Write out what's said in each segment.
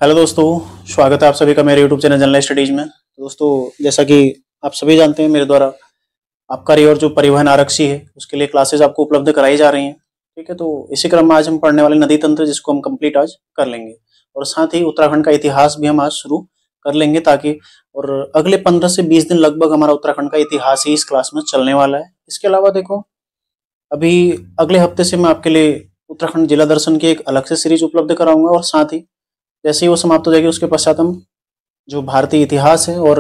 Hello दोस्तों, स्वागत है आप सभी का मेरे यूट्यूब चैनल जनरल स्टडीज में। दोस्तों, जैसा कि आप सभी जानते हैं, मेरे द्वारा आबकारी और जो परिवहन आरक्षी है उसके लिए क्लासेस आपको उपलब्ध कराई जा रही हैं। ठीक है, तो इसी क्रम में आज हम पढ़ने वाले नदी तंत्र, जिसको हम कंप्लीट आज कर लेंगे, और साथ ही उत्तराखंड का इतिहास भी हम आज शुरू कर लेंगे, ताकि और अगले 15 से 20 दिन लगभग हमारा उत्तराखंड का इतिहास ही इस क्लास में चलने वाला है। इसके अलावा देखो, अभी अगले हफ्ते से मैं आपके लिए उत्तराखंड जिला दर्शन की एक अलग से सीरीज उपलब्ध कराऊंगा, और साथ ही जैसे ही वो समाप्त हो जाएगी उसके पश्चात हम जो भारतीय इतिहास है और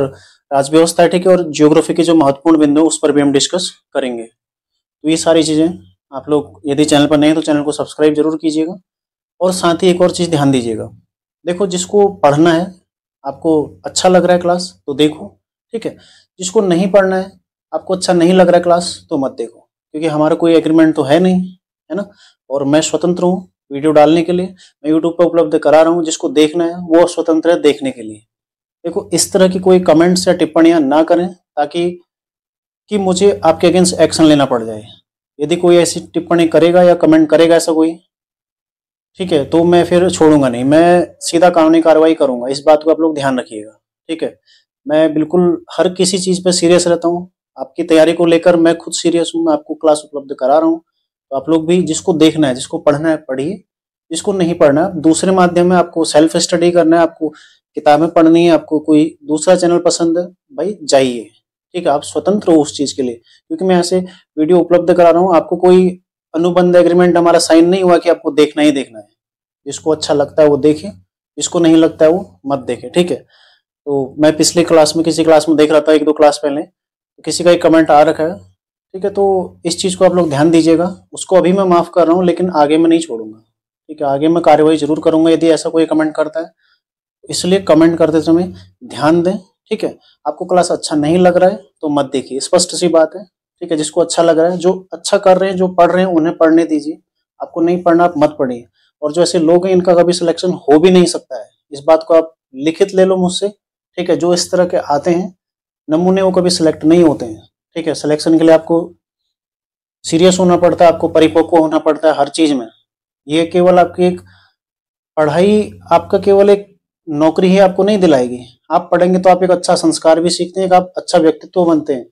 राज्य व्यवस्था है, ठीक है, और ज्योग्राफी के जो महत्वपूर्ण बिंदु है उस पर भी हम डिस्कस करेंगे। तो ये सारी चीजें आप लोग यदि चैनल पर नए हैं तो चैनल को सब्सक्राइब जरूर कीजिएगा, और साथ ही एक और चीज ध्यान दीजिएगा। देखो, जिसको पढ़ना है, आपको अच्छा लग रहा है क्लास तो देखो, ठीक है। जिसको नहीं पढ़ना है, आपको अच्छा नहीं लग रहा है क्लास, तो मत देखो, क्योंकि हमारा कोई एग्रीमेंट तो है नहीं, है ना। और मैं स्वतंत्र हूँ वीडियो डालने के लिए, मैं यूट्यूब पर उपलब्ध करा रहा हूँ। जिसको देखना है वो स्वतंत्र है देखने के लिए। देखो, इस तरह की कोई कमेंट्स या टिप्पणियां ना करें, ताकि कि मुझे आपके अगेंस्ट एक्शन लेना पड़ जाए। यदि कोई ऐसी टिप्पणी करेगा या कमेंट करेगा ऐसा कोई, ठीक है, तो मैं फिर छोड़ूंगा नहीं, मैं सीधा कानूनी कार्रवाई करूंगा। इस बात को आप लोग ध्यान रखिएगा, ठीक है। मैं बिल्कुल हर किसी चीज पे सीरियस रहता हूँ। आपकी तैयारी को लेकर मैं खुद सीरियस हूँ, मैं आपको क्लास उपलब्ध करा रहा हूँ। तो आप लोग भी, जिसको देखना है, जिसको पढ़ना है पढ़िए, जिसको नहीं पढ़ना है दूसरे माध्यम में, आपको सेल्फ स्टडी करना है, आपको किताबें पढ़नी है, आपको कोई दूसरा चैनल पसंद है, भाई जाइए, ठीक है। आप स्वतंत्र हो उस चीज के लिए, क्योंकि मैं ऐसे वीडियो उपलब्ध करा रहा हूँ। आपको कोई अनुबंध एग्रीमेंट हमारा साइन नहीं हुआ कि आपको देखना ही देखना है। जिसको अच्छा लगता है वो देखे, जिसको नहीं लगता है वो मत देखे, ठीक है। तो मैं पिछले क्लास में, किसी क्लास में देख रहा था, एक दो क्लास पहले, तो किसी का एक कमेंट आ रखा है, ठीक है। तो इस चीज को आप लोग ध्यान दीजिएगा। उसको अभी मैं माफ कर रहा हूँ, लेकिन आगे मैं नहीं छोड़ूंगा, ठीक है। आगे मैं कार्रवाई जरूर करूंगा यदि ऐसा कोई कमेंट करता है। इसलिए कमेंट करते समय ध्यान दें, ठीक है। आपको क्लास अच्छा नहीं लग रहा है तो मत देखिए, स्पष्ट सी बात है, ठीक है। जिसको अच्छा लग रहा है, जो अच्छा कर रहे हैं, जो पढ़ रहे हैं, उन्हें पढ़ने दीजिए। आपको नहीं पढ़ना, आप मत पढ़िए। और जो ऐसे लोग हैं, इनका कभी सिलेक्शन हो भी नहीं सकता है, इस बात को आप लिखित ले लो मुझसे, ठीक है। जो इस तरह के आते हैं नमूने, वो कभी सिलेक्ट नहीं होते हैं, ठीक है। सिलेक्शन के लिए आपको सीरियस होना पड़ता है, आपको परिपक्व होना पड़ता है हर चीज में। ये केवल आपकी एक पढ़ाई, आपका केवल एक नौकरी ही आपको नहीं दिलाएगी। आप पढ़ेंगे तो आप एक अच्छा संस्कार भी सीखते हैं, एक आप अच्छा व्यक्तित्व बनते हैं,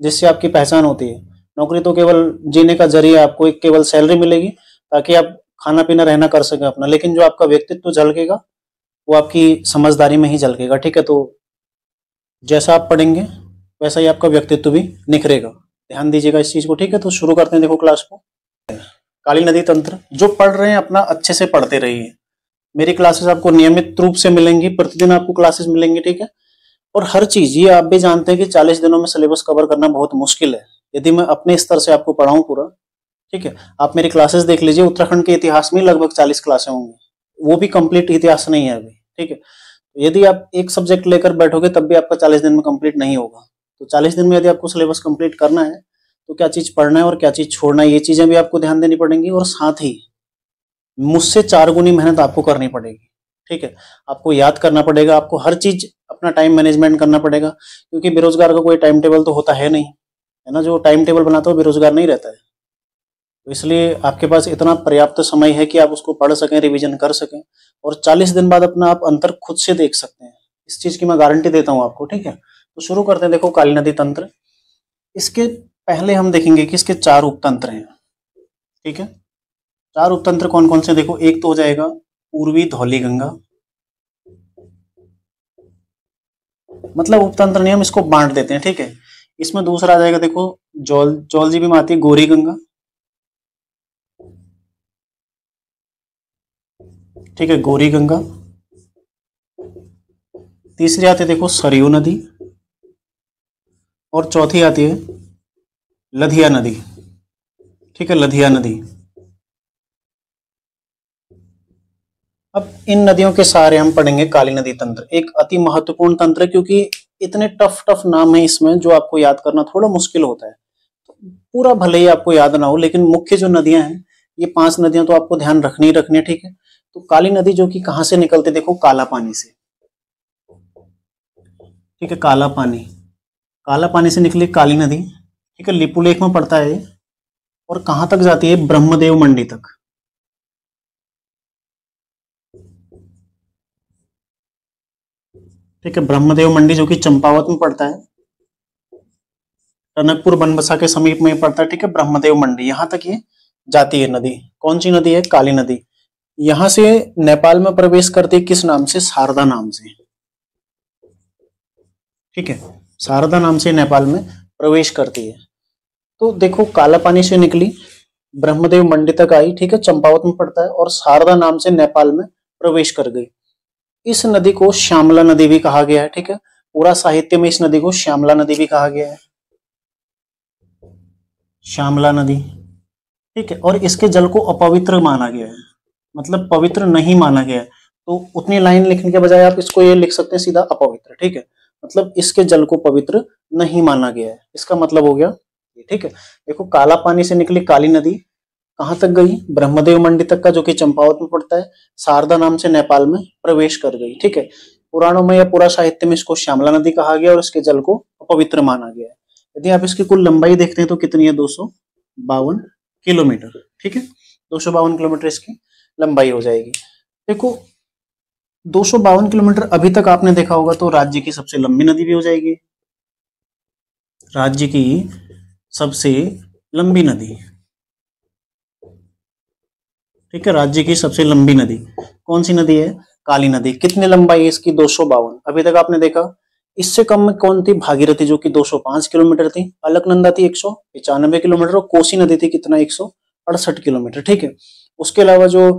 जिससे आपकी पहचान होती है। नौकरी तो केवल जीने का जरिया, आपको एक केवल सैलरी मिलेगी ताकि आप खाना पीना रहना कर सकें अपना, लेकिन जो आपका व्यक्तित्व झलकेगा वो आपकी समझदारी में ही झलकेगा, ठीक है। तो जैसा आप पढ़ेंगे वैसा ही आपका व्यक्तित्व भी निखरेगा। ध्यान दीजिएगा इस चीज को, ठीक है। तो शुरू करते हैं, देखो क्लास को। काली नदी तंत्र, जो पढ़ रहे हैं अपना अच्छे से पढ़ते रहिए। मेरी क्लासेस आपको नियमित रूप से मिलेंगी, प्रतिदिन आपको क्लासेस मिलेंगी, ठीक है। और हर चीज, ये आप भी जानते हैं कि 40 दिनों में सिलेबस कवर करना बहुत मुश्किल है। यदि मैं अपने स्तर से आपको पढ़ाऊं पूरा, ठीक है। आप मेरी क्लासेस देख लीजिए, उत्तराखंड के इतिहास में लगभग 40 क्लासें होंगी, वो भी कंप्लीट इतिहास नहीं है अभी, ठीक है। यदि आप एक सब्जेक्ट लेकर बैठोगे तब भी आपका 40 दिन में कंप्लीट नहीं होगा। तो 40 दिन में यदि आपको सिलेबस कंप्लीट करना है तो क्या चीज पढ़ना है और क्या चीज छोड़ना है, ये चीजें भी आपको ध्यान देनी पड़ेंगी। और साथ ही मुझसे 4 गुनी मेहनत आपको करनी पड़ेगी, ठीक है। आपको याद करना पड़ेगा, आपको हर चीज अपना टाइम मैनेजमेंट करना पड़ेगा, क्योंकि बेरोजगार का कोई टाइम टेबल तो होता है नहीं, है ना। जो टाइम टेबल बनाता है वो बेरोजगार नहीं रहता है। तो इसलिए आपके पास इतना पर्याप्त समय है कि आप उसको पढ़ सकें, रिवीजन कर सकें, और 40 दिन बाद अपना आप अंतर खुद से देख सकते हैं। इस चीज की मैं गारंटी देता हूं आपको, ठीक है। तो शुरू करते हैं, देखो काली नदी तंत्र। इसके पहले हम देखेंगे कि इसके 4 उपतंत्र हैं, ठीक है। 4 उपतंत्र कौन कौन से, देखो, एक तो हो जाएगा पूर्वी धौली गंगा, मतलब उपतंत्र नहीं, हम इसको बांट देते हैं, ठीक है। इसमें दूसरा आ जाएगा, देखो, जौलजी भी आती है गौरी गंगा, ठीक है, गौरी गंगा। तीसरी आती है, देखो, सरयू नदी, और चौथी आती है लधिया नदी, ठीक है, लधिया नदी। अब इन नदियों के सहारे हम पढ़ेंगे काली नदी तंत्र, एक अति महत्वपूर्ण तंत्र है, क्योंकि इतने टफ टफ नाम है इसमें जो आपको याद करना थोड़ा मुश्किल होता है। पूरा भले ही आपको याद ना हो, लेकिन मुख्य जो नदियां हैं, ये 5 नदियां तो आपको ध्यान रखनी ही रखनी है, ठीक है। तो काली नदी जो कि कहां से निकलती है, देखो, काला पानी से, ठीक है, काला पानी से निकली काली नदी, ठीक है, लिपुलेख में पड़ता है। और कहां तक जाती है, ब्रह्मदेव मंडी तक, ठीक है। ब्रह्मदेव मंडी जो कि चंपावत में पड़ता है, टनकपुर बनबसा के समीप में पड़ता है। ठीक है, ब्रह्मदेव मंडी, यहां तक ये जाती है नदी। कौन सी नदी है? काली नदी। यहां से नेपाल में प्रवेश करती है किस नाम से? शारदा नाम से। ठीक है, शारदा नाम से नेपाल में प्रवेश करती है। तो देखो, काला पानी से निकली, ब्रह्मदेव मंडी तक आई, ठीक है, चंपावत में पड़ता है, और शारदा नाम से नेपाल में प्रवेश कर गई। इस नदी को श्यामला नदी भी कहा गया है। ठीक है, पूरा साहित्य में इस नदी को श्यामला नदी भी कहा गया है, श्यामला नदी। ठीक है, और इसके जल को अपवित्र माना गया है, मतलब पवित्र नहीं माना गया है। तो उतनी लाइन लिखने के बजाय आप इसको ये लिख सकते हैं सीधा अपवित्र। ठीक है, मतलब इसके जल को पवित्र नहीं माना गया है, इसका मतलब हो गया। ठीक है, देखो, काला पानी से निकली काली नदी कहां तक गई? ब्रह्मदेव मंडी तक का, जो कि चंपावत में पड़ता है। शारदा नाम से नेपाल में प्रवेश कर गई। ठीक है, पुराणों में या पूरा साहित्य में इसको श्यामला नदी कहा गया और इसके जल को अपवित्र माना गया है। यदि आप इसकी कुल लंबाई देखते हैं तो कितनी है? 252 किलोमीटर। ठीक है, 252 किलोमीटर इसकी लंबाई हो जाएगी। देखो, 252 किलोमीटर अभी तक आपने देखा होगा, तो राज्य की सबसे लंबी नदी भी हो जाएगी, राज्य की सबसे लंबी नदी। ठीक है, राज्य की सबसे लंबी नदी कौन सी नदी है? काली नदी। कितनी लंबाई है इसकी? 252। अभी तक आपने देखा। इससे कम में कौन थी? भागीरथी, जो कि 205 किलोमीटर थी। अलकनंदा थी 195 किलोमीटर, और कोसी नदी थी कितना? 168 किलोमीटर। ठीक है, उसके अलावा जो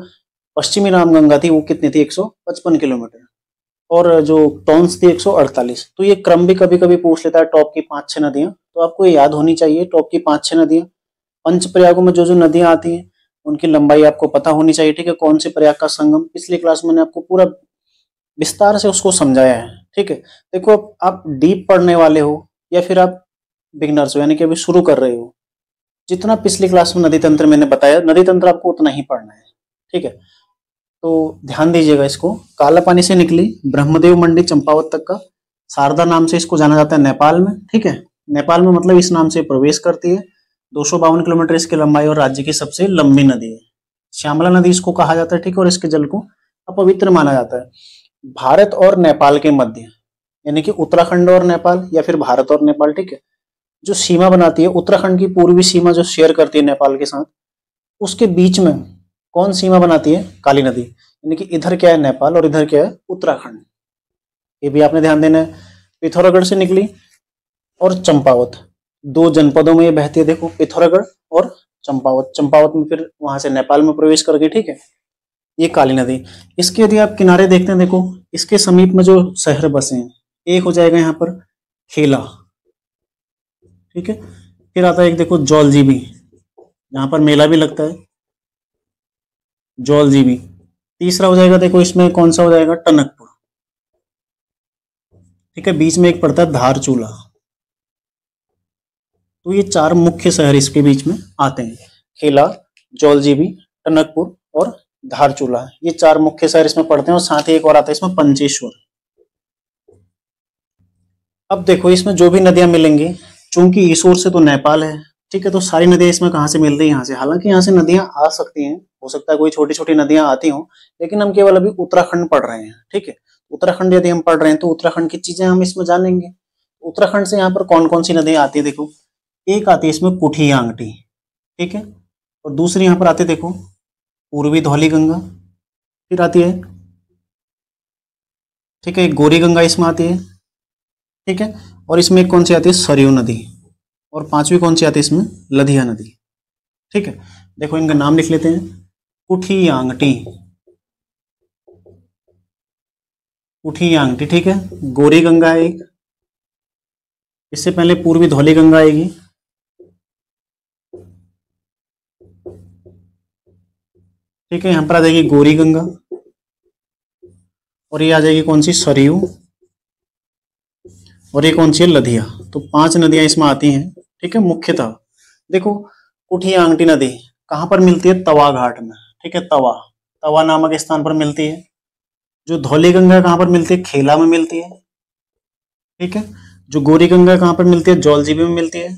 पश्चिमी रामगंगा थी वो कितनी थी? 155 किलोमीटर, और जो टॉन्स थी 148। तो ये क्रम भी कभी कभी पूछ लेता है, टॉप की 5-6 नदियां, तो आपको ये याद होनी चाहिए, टॉप की 5-6 नदियां। पंच प्रयागों में जो जो नदियां आती हैं उनकी लंबाई आपको पता होनी चाहिए। ठीक है, कौन से प्रयाग का संगम, पिछली क्लास में मैंने आपको पूरा विस्तार से उसको समझाया है। ठीक है, देखो, आप डीप पढ़ने वाले हो या फिर आप बिगनर्स हो, यानी कि अभी शुरू कर रहे हो, जितना पिछली क्लास में नदी तंत्र मैंने बताया, नदी तंत्र आपको उतना ही पढ़ना है। ठीक है, तो ध्यान दीजिएगा इसको। काला पानी से निकली, ब्रह्मदेव मंडी चंपावत तक का, शारदा नाम से इसको जाना जाता है नेपाल में। ठीक है, नेपाल में मतलब इस नाम से प्रवेश करती है। 252 किलोमीटर इसकी लंबाई, और राज्य की सबसे लंबी नदी है। श्यामला नदी इसको कहा जाता है। ठीक है, और इसके जल को अपवित्र माना जाता है। भारत और नेपाल के मध्य, यानी कि उत्तराखंड और नेपाल, या फिर भारत और नेपाल, ठीक है, जो सीमा बनाती है, उत्तराखंड की पूर्वी सीमा जो शेयर करती है नेपाल के साथ, उसके बीच में कौन सीमा बनाती है? काली नदी। यानी कि इधर क्या है? नेपाल, और इधर क्या है? उत्तराखंड। ये भी आपने ध्यान देना है। पिथौरागढ़ से निकली और चंपावत, 2 जनपदों में ये बहती है। देखो, पिथौरागढ़ और चंपावत। चंपावत में फिर वहां से नेपाल में प्रवेश कर गई। ठीक है, ये काली नदी। इसके यदि आप किनारे देखते हैं, देखो, इसके समीप में जो शहर बसे हैं, एक हो जाएगा यहाँ पर खेला। ठीक है, फिर आता है एक, देखो, जौलजीबी, यहाँ पर मेला भी लगता है, जौलजीबी। तीसरा हो जाएगा, देखो, इसमें कौन सा हो जाएगा? टनकपुर। ठीक है, बीच में एक पड़ता है धारचूला। तो ये 4 मुख्य शहर इसके बीच में आते हैं, खेला, जौलजीबी, टनकपुर और धारचूला। ये 4 मुख्य शहर इसमें पड़ते हैं, और साथ ही एक और आता है इसमें पंचेश्वर। अब देखो, इसमें जो भी नदियां मिलेंगी, चूंकि इस ओर से तो नेपाल है, ठीक है, तो सारी नदियां इसमें कहां से मिल रही है? यहाँ से। हालांकि यहाँ से नदियां आ सकती हैं, हो सकता है कोई छोटी छोटी नदियां आती हों, लेकिन हम केवल अभी उत्तराखंड पढ़ रहे हैं। ठीक है, उत्तराखंड यदि हम पढ़ रहे हैं तो उत्तराखंड की चीजें हम इसमें जानेंगे। उत्तराखंड से यहाँ पर कौन कौन सी नदियां आती है? देखो, एक आती है इसमें कुठी आंगटी। ठीक है, और दूसरी यहाँ पर आती है, देखो, पूर्वी धौली गंगा। फिर आती है, ठीक है, गोरी गंगा इसमें आती है। ठीक है, और इसमें कौन सी आती है? सरयू नदी। और 5वीं कौन सी आती है इसमें? लधिया नदी। ठीक है, देखो, इनका नाम लिख लेते हैं। कुठी आंगटी, कुठी आंगटी। ठीक है, गोरी गंगा है एक, इससे पहले पूर्वी धौली गंगा आएगी। ठीक है, यहां पर आ जाएगी गोरी गंगा, और ये आ जाएगी कौन सी? सरयू, और ये कौन सी है? लधिया। तो 5 नदियां इसमें आती हैं। ठीक है, मुख्यतः देखो, कुठी आंगटी नदी कहां पर मिलती है? तवा घाट में। ठीक है, तवा, तवा नामक स्थान पर मिलती है। जो धौली गंगा कहां पर मिलती है? खेला में मिलती है। ठीक है, जो गोरी गंगा कहां पर मिलती है? जौलजीबी में मिलती है।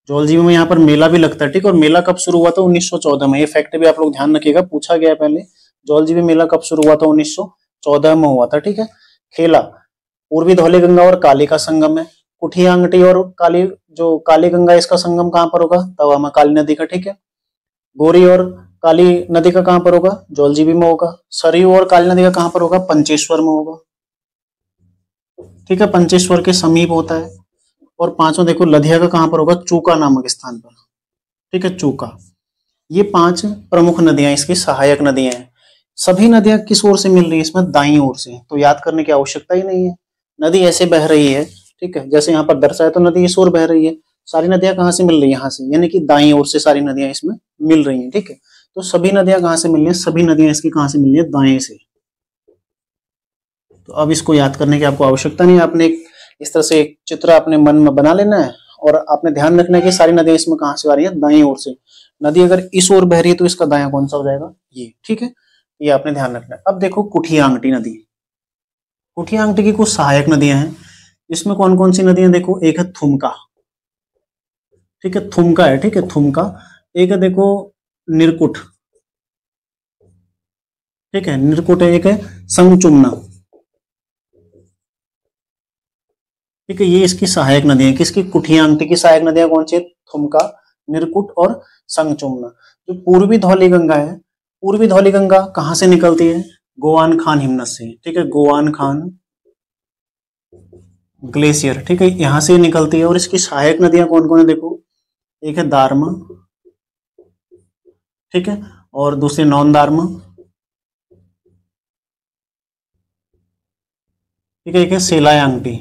जौलजीबी में यहाँ पर मेला भी लगता है। ठीक है, और मेला कब शुरू हुआ था? 1914 में। ये फैक्ट भी आप लोग ध्यान रखिएगा, पूछा गया है पहले। जौलजीबी मेला कब शुरू हुआ था? 1914 में हुआ था। ठीक है, खेला पूर्वी धौली गंगा और काली का संगम है। कुठियांगटी और काली, जो काली गंगा इसका संगम कहां पर होगा, तवा में काली नदी का, ठीक है। गोरी और काली नदी का कहां पर होगा, जौलजीबी में होगा। सरयू और काली नदी का कहां पर होगा, पंचेश्वर में होगा, ठीक है, पंचेश्वर के समीप होता है। और पांचों देखो लधिया का कहां पर होगा, चूका नामक स्थान पर, ठीक है, चूका। ये 5 प्रमुख नदियां इसकी सहायक नदियां हैं। सभी नदियां किस ओर से मिल रही है इसमें, दाईं ओर से, तो याद करने की आवश्यकता ही नहीं है। नदी ऐसे बह रही है, ठीक है, जैसे यहाँ पर दर्शाया, तो नदी इस ओर बह रही है। सारी नदियां कहाँ से मिल रही है, यहाँ से, यानी कि दाईं ओर से सारी नदियां इसमें मिल रही हैं, ठीक है। तो सभी नदियां कहाँ से मिल रही है, सभी नदियां इसकी कहाँ से मिल रही है, दाएं से। तो अब इसको याद करने की आपको आवश्यकता नहीं है, आपने इस तरह से एक चित्र अपने मन में बना लेना है और आपने ध्यान रखना है कि सारी नदियां इसमें कहां से आ रही है, दाईं ओर से। नदी अगर इस ओर बह रही है तो इसका दायां कौन सा हो जाएगा, ये, ठीक है, ये आपने ध्यान रखना है। अब देखो कुठियांगटी नदी, कुठियांगटी की कुछ सहायक नदियां हैं। इसमें कौन कौन सी नदियां, देखो, एक है थुमका, ठीक है, थुमका है, ठीक है, थुमका। एक है देखो निरकुट, ठीक है, निरकुट है। एक है संगचुमना, ठीक है, ये इसकी सहायक नदियां, किसकी, कुठियांगटी की सहायक नदियां कौन सी है, थुमका, निरकुट और संगचुमना। जो पूर्वी धौली गंगा है, पूर्वी धौली गंगा कहां से निकलती है, गोवान खान हिमनद से, ठीक है, गोवान खान ग्लेशियर, ठीक है, यहां से निकलती है। और इसकी सहायक नदियां कौन कौन है, देखो, एक है दारमा, ठीक है, और दूसरी नॉन दारमा, ठीक है, एक है सेलायांगटी,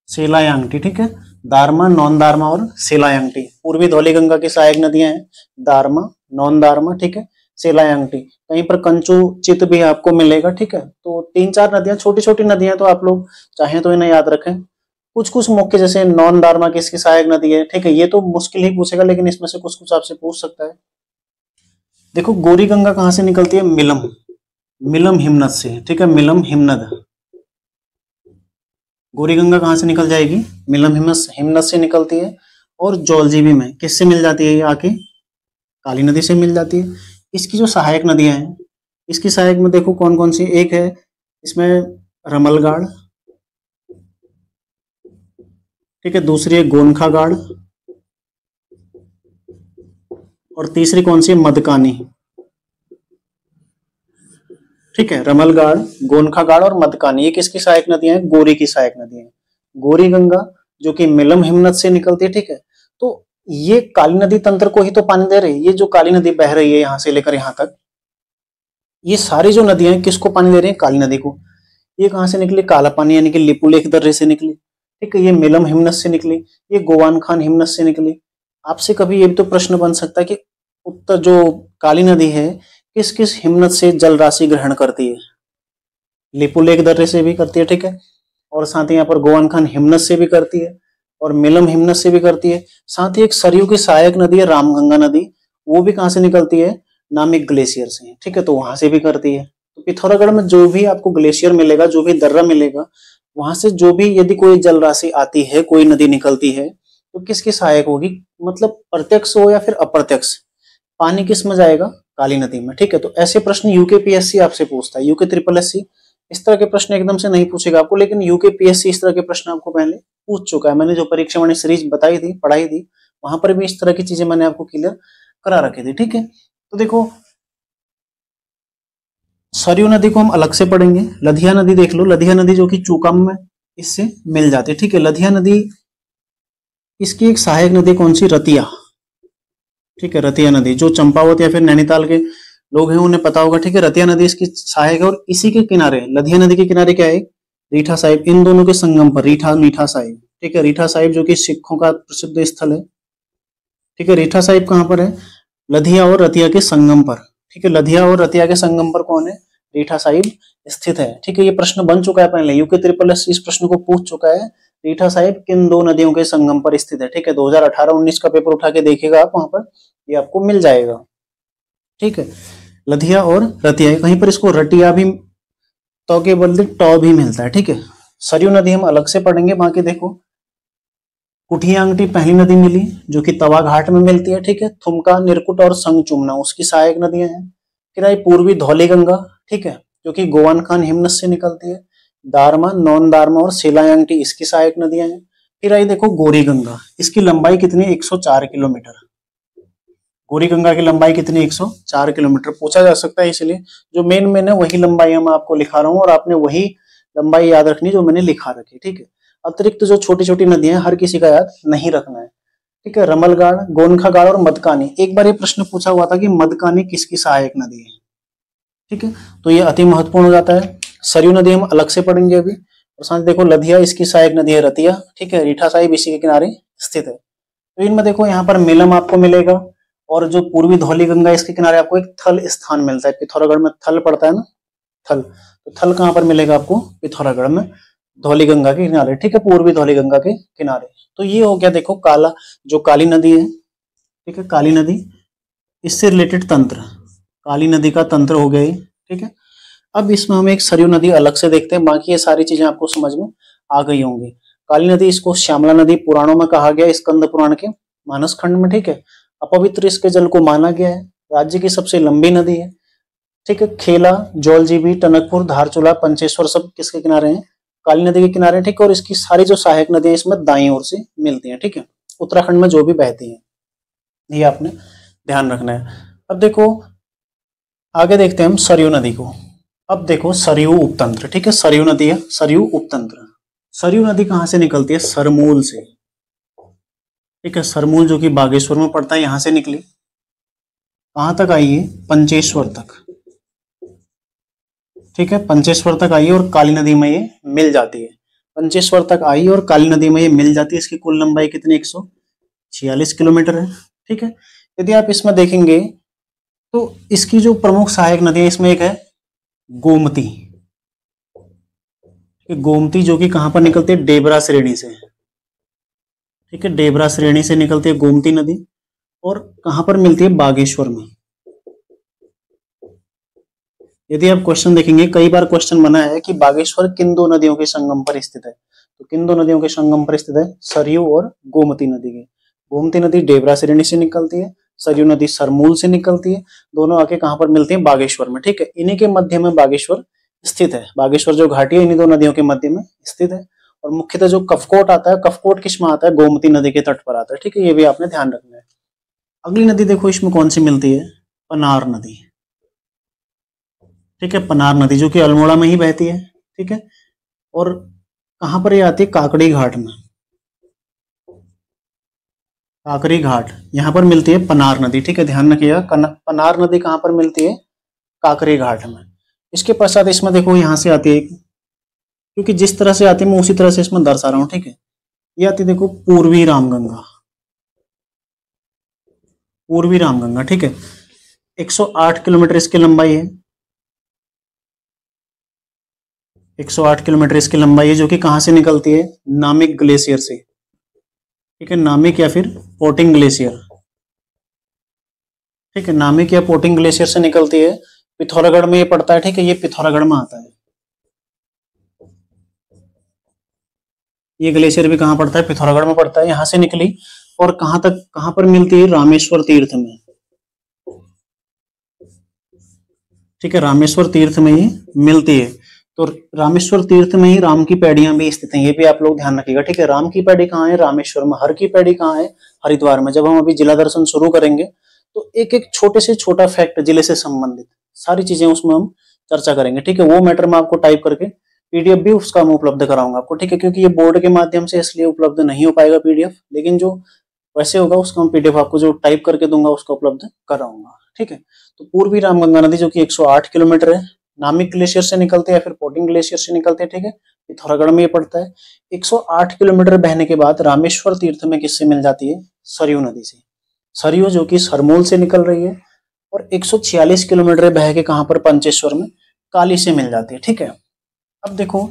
सेलायांगटी, ठीक है, दारमा, नॉन दारमा और सेलायांगटी। पूर्वी धौली गंगा की सहायक नदियां हैं दारमा, नॉन दारमा, ठीक है, सेलायांगटी। कहीं पर कंचू चित भी आपको मिलेगा, ठीक है। तो 3-4 नदियां, छोटी छोटी नदियां, तो आप लोग चाहें तो इन्हें याद रखें। कुछ कुछ मौके, जैसे नॉन दारमा किसकी सहायक नदी है, ठीक है, ये तो मुश्किल ही पूछेगा, लेकिन इसमें से कुछ कुछ आपसे पूछ सकता है। देखो गोरी गंगा कहां से निकलती है, मिलम, मिलम हिमनद से, ठीक है, मिलम हिमनद। गोरी गंगा कहां से निकल जाएगी, मिलम हिमनद से निकलती है। और जौलजीबी में किससे मिल जाती है, ये आके काली नदी से मिल जाती है। इसकी जो सहायक नदियां हैं, इसकी सहायक में देखो कौन कौन सी, एक है इसमें रमलगाड़, ठीक है, दूसरी है गोनखागाड़, और तीसरी कौन सी है, मदकानी, ठीक है, रमलगाड़, गोनखागाड़ और मदकानी। ये किसकी सहायक नदियां हैं, गोरी की सहायक नदियां हैं। गोरी गंगा जो कि मिलम हिमनद से निकलती है, ठीक है। तो ये काली नदी तंत्र को ही तो पानी दे रही है। ये जो काली नदी बह रही है यहां से लेकर यहां तक, ये सारी जो नदियां हैं किसको पानी दे रही है, काली नदी को। ये कहां से निकली, काला पानी, यानी कि लिपुलेख दर्रे से निकली, ठीक है। ये मिलम हिमनद से निकली, ये गोवान खान हिमनद से निकली। आपसे कभी ये भी तो प्रश्न बन सकता है कि उत्तर जो काली नदी है किस किस हिमनद से जल राशि ग्रहण करती है, लिपुलेख दर्रे से भी करती है, ठीक है, और साथ ही यहाँ पर गोवान खान हिमनद से भी करती है, और मिलम हिमनद से भी करती है। साथ ही एक सरयू की सहायक नदी है रामगंगा नदी, वो भी कहां से निकलती है, नामिक ग्लेशियर से, ठीक है, तो वहां से भी करती है। तो पिथौरागढ़ में जो भी आपको ग्लेशियर मिलेगा, जो भी दर्रा मिलेगा, वहां से जो भी यदि कोई जल राशि आती है, कोई नदी निकलती है, तो किसकी सहायक होगी, मतलब प्रत्यक्ष हो या फिर अप्रत्यक्ष, पानी किस में जाएगा, काली नदी में, ठीक है। तो ऐसे प्रश्न यूकेपीएससी आपसे पूछता है, यूके ट्रिपल एससी इस तरह के प्रश्न एकदम से नहीं पूछेगा आपको, लेकिन यूकेपीएससी इस तरह के प्रश्न आपको पहले पूछ चुका है। मैंने जो परीक्षा वाणी सीरीज बताई थी, पढ़ाई थी, वहां पर भी इस तरह की चीजें मैंने आपको क्लियर करा रखी थी, ठीक है। तो देखो सरयू नदी को हम अलग से पढ़ेंगे। लधिया नदी देख लो, लधिया नदी जो कि चूकाम में इससे मिल जाती है, ठीक है। लधिया नदी, इसकी एक सहायक नदी कौन सी, रतिया, ठीक है, रतिया नदी, जो चंपावत या फिर नैनीताल के लोग हैं उन्हें पता होगा, ठीक है। रतिया नदी इसकी सहायक है। और इसी के किनारे, लधिया नदी के किनारे क्या है, रीठा साहिब, इन दोनों के संगम पर रीठा मीठा साहिब, ठीक है, रीठा साहिब जो कि सिखों का प्रसिद्ध स्थल है, ठीक है। रीठा साहिब कहां पर है, लधिया और रतिया के संगम पर, ठीक है, लधिया और रतिया के संगम पर कौन है, रीठा साहिब स्थित है, ठीक है। ये प्रश्न बन चुका है पहले, यूके ट्रिपल एस इस प्रश्न को पूछ चुका है, रीठा साहिब किन दो नदियों के संगम पर स्थित है, ठीक है। 2018-19 का पेपर उठा के देखिएगा आप, वहां पर ये आपको मिल जाएगा, ठीक है। लधिया और रतिया, कहीं पर इसको रटिया भी, तो के बदले टॉ भी मिलता है, ठीक है। सरयू नदी हम अलग से पढ़ेंगे। बाकी देखो कुठियांगटी पहली नदी मिली जो कि तवा घाट में मिलती है, ठीक है। थुमका, निरकुट और संगचुमना उसकी सहायक नदियां हैं। फिर आई पूर्वी धौली गंगा, ठीक है, जो कि गोवान खान हिमनद से निकलती है। दारमा, नॉन दारमा और सेलायांगटी इसकी सहायक नदियां हैं। फिर आई देखो गौरी गंगा, इसकी लंबाई कितनी है? 104 किलोमीटर। गौरी गंगा की लंबाई कितनी? 104 किलोमीटर पूछा जा सकता है, इसलिए जो मेन है वही लंबाई मैं आपको लिखा रहा हूँ और आपने वही लंबाई याद रखनी जो मैंने लिखा रखी, ठीक है। अतिरिक्त जो छोटी छोटी नदियां हैं हर किसी का याद नहीं रखना है, ठीक है। रमलगाड़, गोनखागाड़ और मदकानी। एक बार ये प्रश्न पूछा हुआ था कि मदकानी किसकी सहायक नदी है, ठीक है, तो ये अति महत्वपूर्ण हो जाता है। सरयू नदी हम अलग से पढ़ेंगे अभी। और साथ देखो लधिया, इसकी सहायक नदी है रतिया, ठीक है। रीठा साहिब इसी के किनारे स्थित है। तो इनमें देखो यहाँ पर मिलम आपको मिलेगा और जो पूर्वी धौली गंगा इसके किनारे आपको एक थल स्थान मिलता है। पिथौरागढ़ में थल पड़ता है ना, थल, तो थल कहाँ पर मिलेगा आपको? पिथौरागढ़ में, धौली गंगा के किनारे, ठीक है, पूर्वी धौली गंगा के किनारे। तो ये हो गया देखो काला, जो काली नदी है, ठीक है, काली नदी, इससे रिलेटेड तंत्र, काली नदी का तंत्र हो गया, ठीक है। अब इसमें हम एक सरयू नदी अलग से देखते हैं, बाकी ये सारी चीजें आपको समझ में आ गई होंगी। काली नदी, इसको श्यामला नदी पुराणों में कहा गया, स्कंद पुराण के मानस खंड में, ठीक है। अपवित्र इसके जल को माना गया है, राज्य की सबसे लंबी नदी है, ठीक है। खेला, जौलजीबी, टनकपुर, धारचूला, पंचेश्वर सब किसके किनारे हैं? काली नदी के किनारे, ठीक है। और इसकी सारी जो सहायक नदियां इसमें दाईं ओर से मिलती हैं, ठीक है, उत्तराखंड में जो भी बहती हैं, ये आपने ध्यान रखना है। अब देखो आगे देखते हैं हम सरयू नदी को। अब देखो सरयू उपतंत्र, ठीक है, सरयू नदी है, सरयू उपतंत्र। सरयू नदी कहां से निकलती है? सरमूल से, ठीक है। सरमूल जो कि बागेश्वर में पड़ता है, यहां से निकली, कहां तक आई है? पंचेश्वर तक, ठीक है, पंचेश्वर तक आई और काली नदी में ये मिल जाती है। पंचेश्वर तक आई और काली नदी में ये मिल जाती है। इसकी कुल लंबाई कितनी? 146 किलोमीटर है, ठीक है। यदि आप इसमें देखेंगे तो इसकी जो प्रमुख सहायक नदी है इसमें एक है गोमती, गोमती, जो कि कहां पर निकलती है? डेबरा श्रेणी से, ठीक है, डेबरा श्रेणी से निकलती है गोमती नदी और कहां पर मिलती है? बागेश्वर में। यदि आप क्वेश्चन देखेंगे, कई बार क्वेश्चन बना है कि बागेश्वर किन दो नदियों के संगम पर स्थित है, तो किन दो नदियों के संगम पर स्थित है? सरयू और गोमती नदी के। गोमती नदी डेबरा श्रेणी से निकलती है, सरयू नदी सरमूल से निकलती है, दोनों आके कहां पर मिलती है? बागेश्वर में, ठीक है। इन्हीं के मध्य में बागेश्वर स्थित है। बागेश्वर जो घाटी है इन्हीं दो नदियों के मध्य में स्थित है। और मुख्यतः जो कफकोट आता है, कफकोट किस में आता है? गोमती नदी के तट पर आता है, ठीक है, ये भी आपने ध्यान रखना है। अगली नदी देखो इसमें कौन सी मिलती है? पनार नदी, ठीक है, पनार नदी जो कि अल्मोड़ा में ही बहती है, ठीक है। और कहां पर ये आती है? काकड़ी घाट में, काकरी घाट, यहां पर मिलती है पनार नदी, ठीक है, ध्यान रखिएगा। पनार नदी कहां पर मिलती है? काकरी घाट में। इसके पश्चात इसमें देखो यहां से आती है, क्योंकि जिस तरह से आती है मैं उसी तरह से इसमें दर्शा रहा हूं, ठीक है। ये आती देखो पूर्वी रामगंगा, पूर्वी रामगंगा, ठीक है। 108 किलोमीटर इसकी लंबाई है, 108 किलोमीटर इसकी लंबाई है, जो कि कहां से निकलती है? नामिक ग्लेशियर से, ठीक है, नामिक या फिर पोटिंग ग्लेशियर, ठीक है, नामिक या पोटिंग ग्लेशियर से निकलती है। पिथौरागढ़ में ये पड़ता है, ठीक है, ये पिथौरागढ़ में आता है। ये ग्लेशियर भी कहां पड़ता है? पिथौरागढ़ में पड़ता है। यहां से निकली और कहां तक, कहां पर मिलती है? रामेश्वर तीर्थ में, ठीक है, रामेश्वर तीर्थ में ही मिलती है। तो रामेश्वर तीर्थ में ही राम की पैड़ियां भी स्थित हैं, ये भी आप लोग ध्यान रखिएगा, ठीक है। राम की पैड़ी कहाँ है? रामेश्वर में। हर की पैड़ी कहाँ है? हरिद्वार में। जब हम अभी जिला दर्शन शुरू करेंगे तो एक एक छोटे से छोटा फैक्ट जिले से संबंधित सारी चीजें उसमें हम चर्चा करेंगे, ठीक है। वो मैटर मैं आपको टाइप करके पीडीएफ भी उसका मैं उपलब्ध कराऊंगा आपको, ठीक है, क्योंकि ये बोर्ड के माध्यम से इसलिए उपलब्ध नहीं हो पाएगा पीडीएफ, लेकिन जो वैसे होगा उसका मैं पीडीएफ आपको जो टाइप करके दूंगा उसका उपलब्ध कराऊंगा, ठीक है। तो पूर्वी रामगंगा नदी जो कि 108 किलोमीटर है, नामिक ग्लेशियर से निकलते हैं या फिर पोटिंग ग्लेशियर से निकलते हैं, ठीक है, पिथौरागढ़ में ये पड़ता है। 108 किलोमीटर बहने के बाद रामेश्वर तीर्थ में किससे मिल जाती है? सरयू नदी से। सरयू जो कि सरमूल से निकल रही है और 146 किलोमीटर बह के कहां पर? पंचेश्वर में काली से मिल जाती है, ठीक है। अब देखो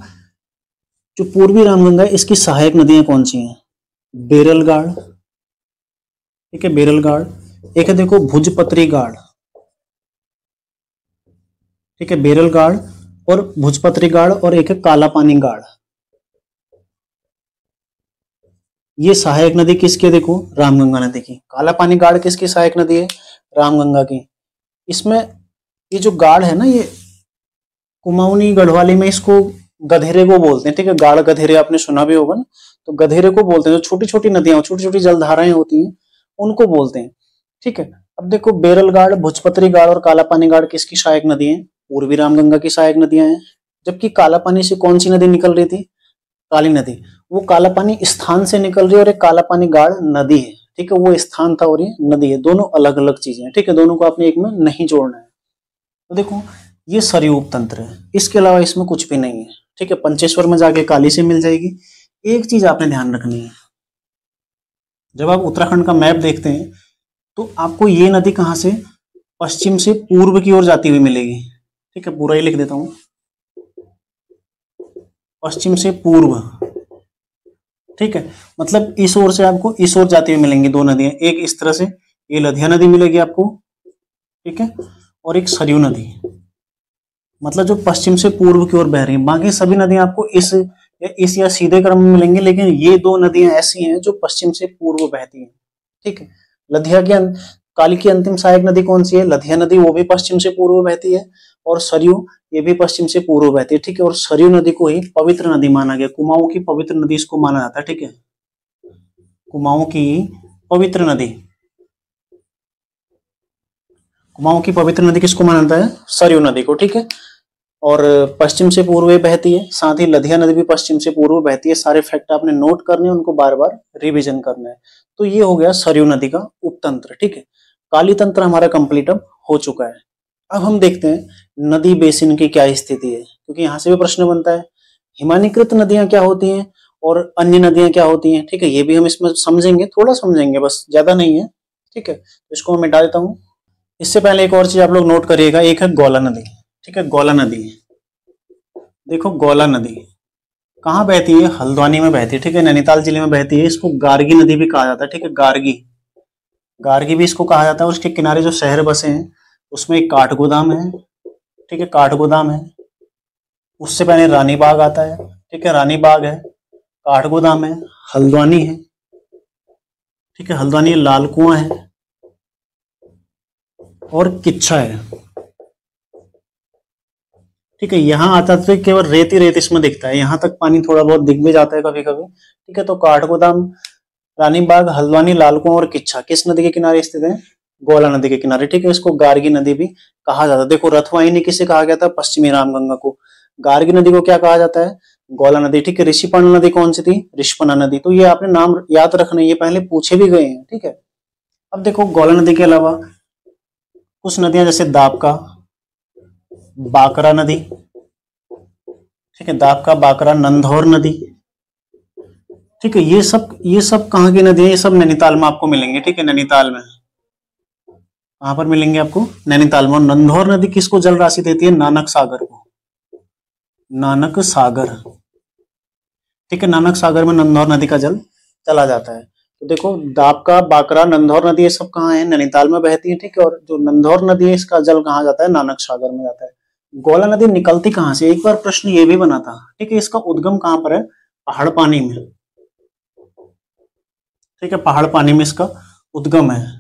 जो पूर्वी रामगंगा है इसकी सहायक नदियां कौन सी हैं? बेरलगाड़, ठीक है, बेरलगाड़। एक है देखो भुजपत्री गाड़, ठीक है, बेरलगाड़ और भुजपत्री गाड़, और एक है काला पानी गाड़। ये सहायक नदी किसकी है? देखो रामगंगा नदी की। काला पानी गाड़ किसकी सहायक नदी है? रामगंगा की। इसमें ये जो गाड़ है ना, ये कुमाऊनी गढ़वाली में इसको गधेरे को बोलते हैं, ठीक है। गाढ़ गधेरे आपने सुना भी होगा ना, तो गधेरे को बोलते हैं। जो छोटी छोटी नदियां, छोटी छोटी जलधाराएं होती हैं, उनको बोलते हैं, ठीक है। अब देखो, बेरल गाड़, भुजपत्री गाड़ और काला पानी गाड़ किसकी सहायक नदी है? पूर्वी रामगंगा की सहायक नदियां हैं। जबकि काला पानी से कौन सी नदी निकल रही थी? काली नदी। वो काला पानी स्थान से निकल रही है और एक काला पानी गाड़ नदी है, ठीक है। वो स्थान था और ये नदी है, दोनों अलग अलग चीजें हैं, ठीक है। दोनों को आपने एक में नहीं जोड़ना है। तो देखो, ये सरयू उपतंत्र है, इसके अलावा इसमें कुछ भी नहीं है, ठीक है। पंचेश्वर में जाके काली से मिल जाएगी। एक चीज आपने ध्यान रखनी है, जब आप उत्तराखंड का मैप देखते हैं तो आपको ये नदी कहां से? पश्चिम से पूर्व की ओर जाती हुई मिलेगी, ठीक है। पूरा ही लिख देता हूं, पश्चिम से पूर्व, ठीक है। मतलब इस ओर से आपको इस ओर जाती हुई मिलेंगी दो नदियां, एक इस तरह से ये लधिया नदी मिलेगी आपको, ठीक है, और एक सरयू नदी, मतलब जो पश्चिम से पूर्व की ओर बह रही है। बाकी सभी नदियां आपको इस या सीधे क्रम में मिलेंगी, लेकिन ये दो नदियां ऐसी हैं जो पश्चिम से पूर्व बहती हैं, ठीक है। लधिया की काली की अंतिम सहायक नदी कौन सी है? लधिया नदी, वो भी पश्चिम से पूर्व बहती है। और सरयू, ये भी पश्चिम से पूर्व बहती है, ठीक है। और सरयू नदी को ही पवित्र नदी माना गया, कुमाऊं की पवित्र नदी इसको माना जाता है, ठीक है। कुमाऊं की पवित्र नदी, कुमाऊं की पवित्र नदी किसको माना जाता है? सरयू नदी को, ठीक है। और पश्चिम से पूर्व बहती है, साथ ही लधिया नदी भी पश्चिम से पूर्व बहती है। सारे फैक्ट आपने नोट करने, उनको बार बार रिवीजन करना है। तो ये हो गया सरयू नदी का उपतंत्र, ठीक है। काली तंत्र हमारा कंप्लीट अब हो चुका है। अब हम देखते हैं नदी बेसिन की क्या स्थिति है, क्योंकि यहां से भी प्रश्न बनता है हिमानीकृत नदियां क्या होती हैं और अन्य नदियां क्या होती हैं, ठीक है। ये भी हम इसमें समझेंगे, थोड़ा समझेंगे, बस ज्यादा नहीं है, ठीक है। तो इसको मैं मिटा देता हूं। इससे पहले एक और चीज आप लोग नोट करिएगा, एक है गौला नदी, ठीक है। गौला नदी, देखो गौला नदी कहाँ बहती है? हल्द्वानी में बहती है, ठीक है। नैनीताल जिले में बहती है। इसको गार्गी नदी भी कहा जाता है, ठीक है। गार्गी, गार्गी भी इसको कहा जाता है। और उसके किनारे जो शहर बसे हैं उसमें एक काठगोदाम है, ठीक है, काठगोदाम है। उससे पहले रानी बाग आता है, ठीक है। रानी बाग है, काठगोदाम है, हल्द्वानी है, ठीक है। हल्द्वानी, लाल कुआं है और किच्छा है, ठीक है। यहाँ आता तो केवल रेत ही रेत इसमें दिखता है, यहाँ तक पानी थोड़ा बहुत दिख भी जाता है कभी कभी, ठीक है। तो काठगोदाम, रानी बाग, हल्द्वानी, लाल कुआं और किच्छा किस नदी के किनारे स्थित है? गौला नदी के किनारे, ठीक है। इसको गार्गी नदी भी कहा जाता है। देखो, रथवाहिनी किसे कहा गया था? पश्चिमी रामगंगा को। गार्गी नदी को क्या कहा जाता है? गौला नदी, ठीक है। ऋषिपर्णा नदी कौन सी थी? ऋषिपर्णा नदी। तो ये आपने नाम याद रखना, ये पहले पूछे भी गए हैं, ठीक है। अब देखो, गौला नदी के अलावा कुछ नदियां जैसे दाबका, बाकरा नदी, ठीक है। दाबका, बाकरा, नंधौर नदी, ठीक है। ये सब कहाँ की नदी है? ये सब नैनीताल में आपको मिलेंगे, ठीक है। नैनीताल में कहां पर मिलेंगे आपको? नैनीताल में। और नंधौर नदी किसको जल राशि देती है? नानक सागर को, नानक सागर, ठीक है। नानक सागर में नंधौर नदी का जल चला जाता है। तो देखो, दाबका, बाकरा, नंधौर नदी ये सब कहाँ है? नैनीताल में बहती है, ठीक है। और जो नंधौर नदी है इसका जल कहाँ जाता है? नानक सागर में जाता है। गौला नदी निकलती कहाँ से? एक बार प्रश्न ये भी बना था, ठीक है। इसका उद्गम कहाँ पर है? पहाड़ पानी में, ठीक है। पहाड़ पानी में इसका उद्गम है,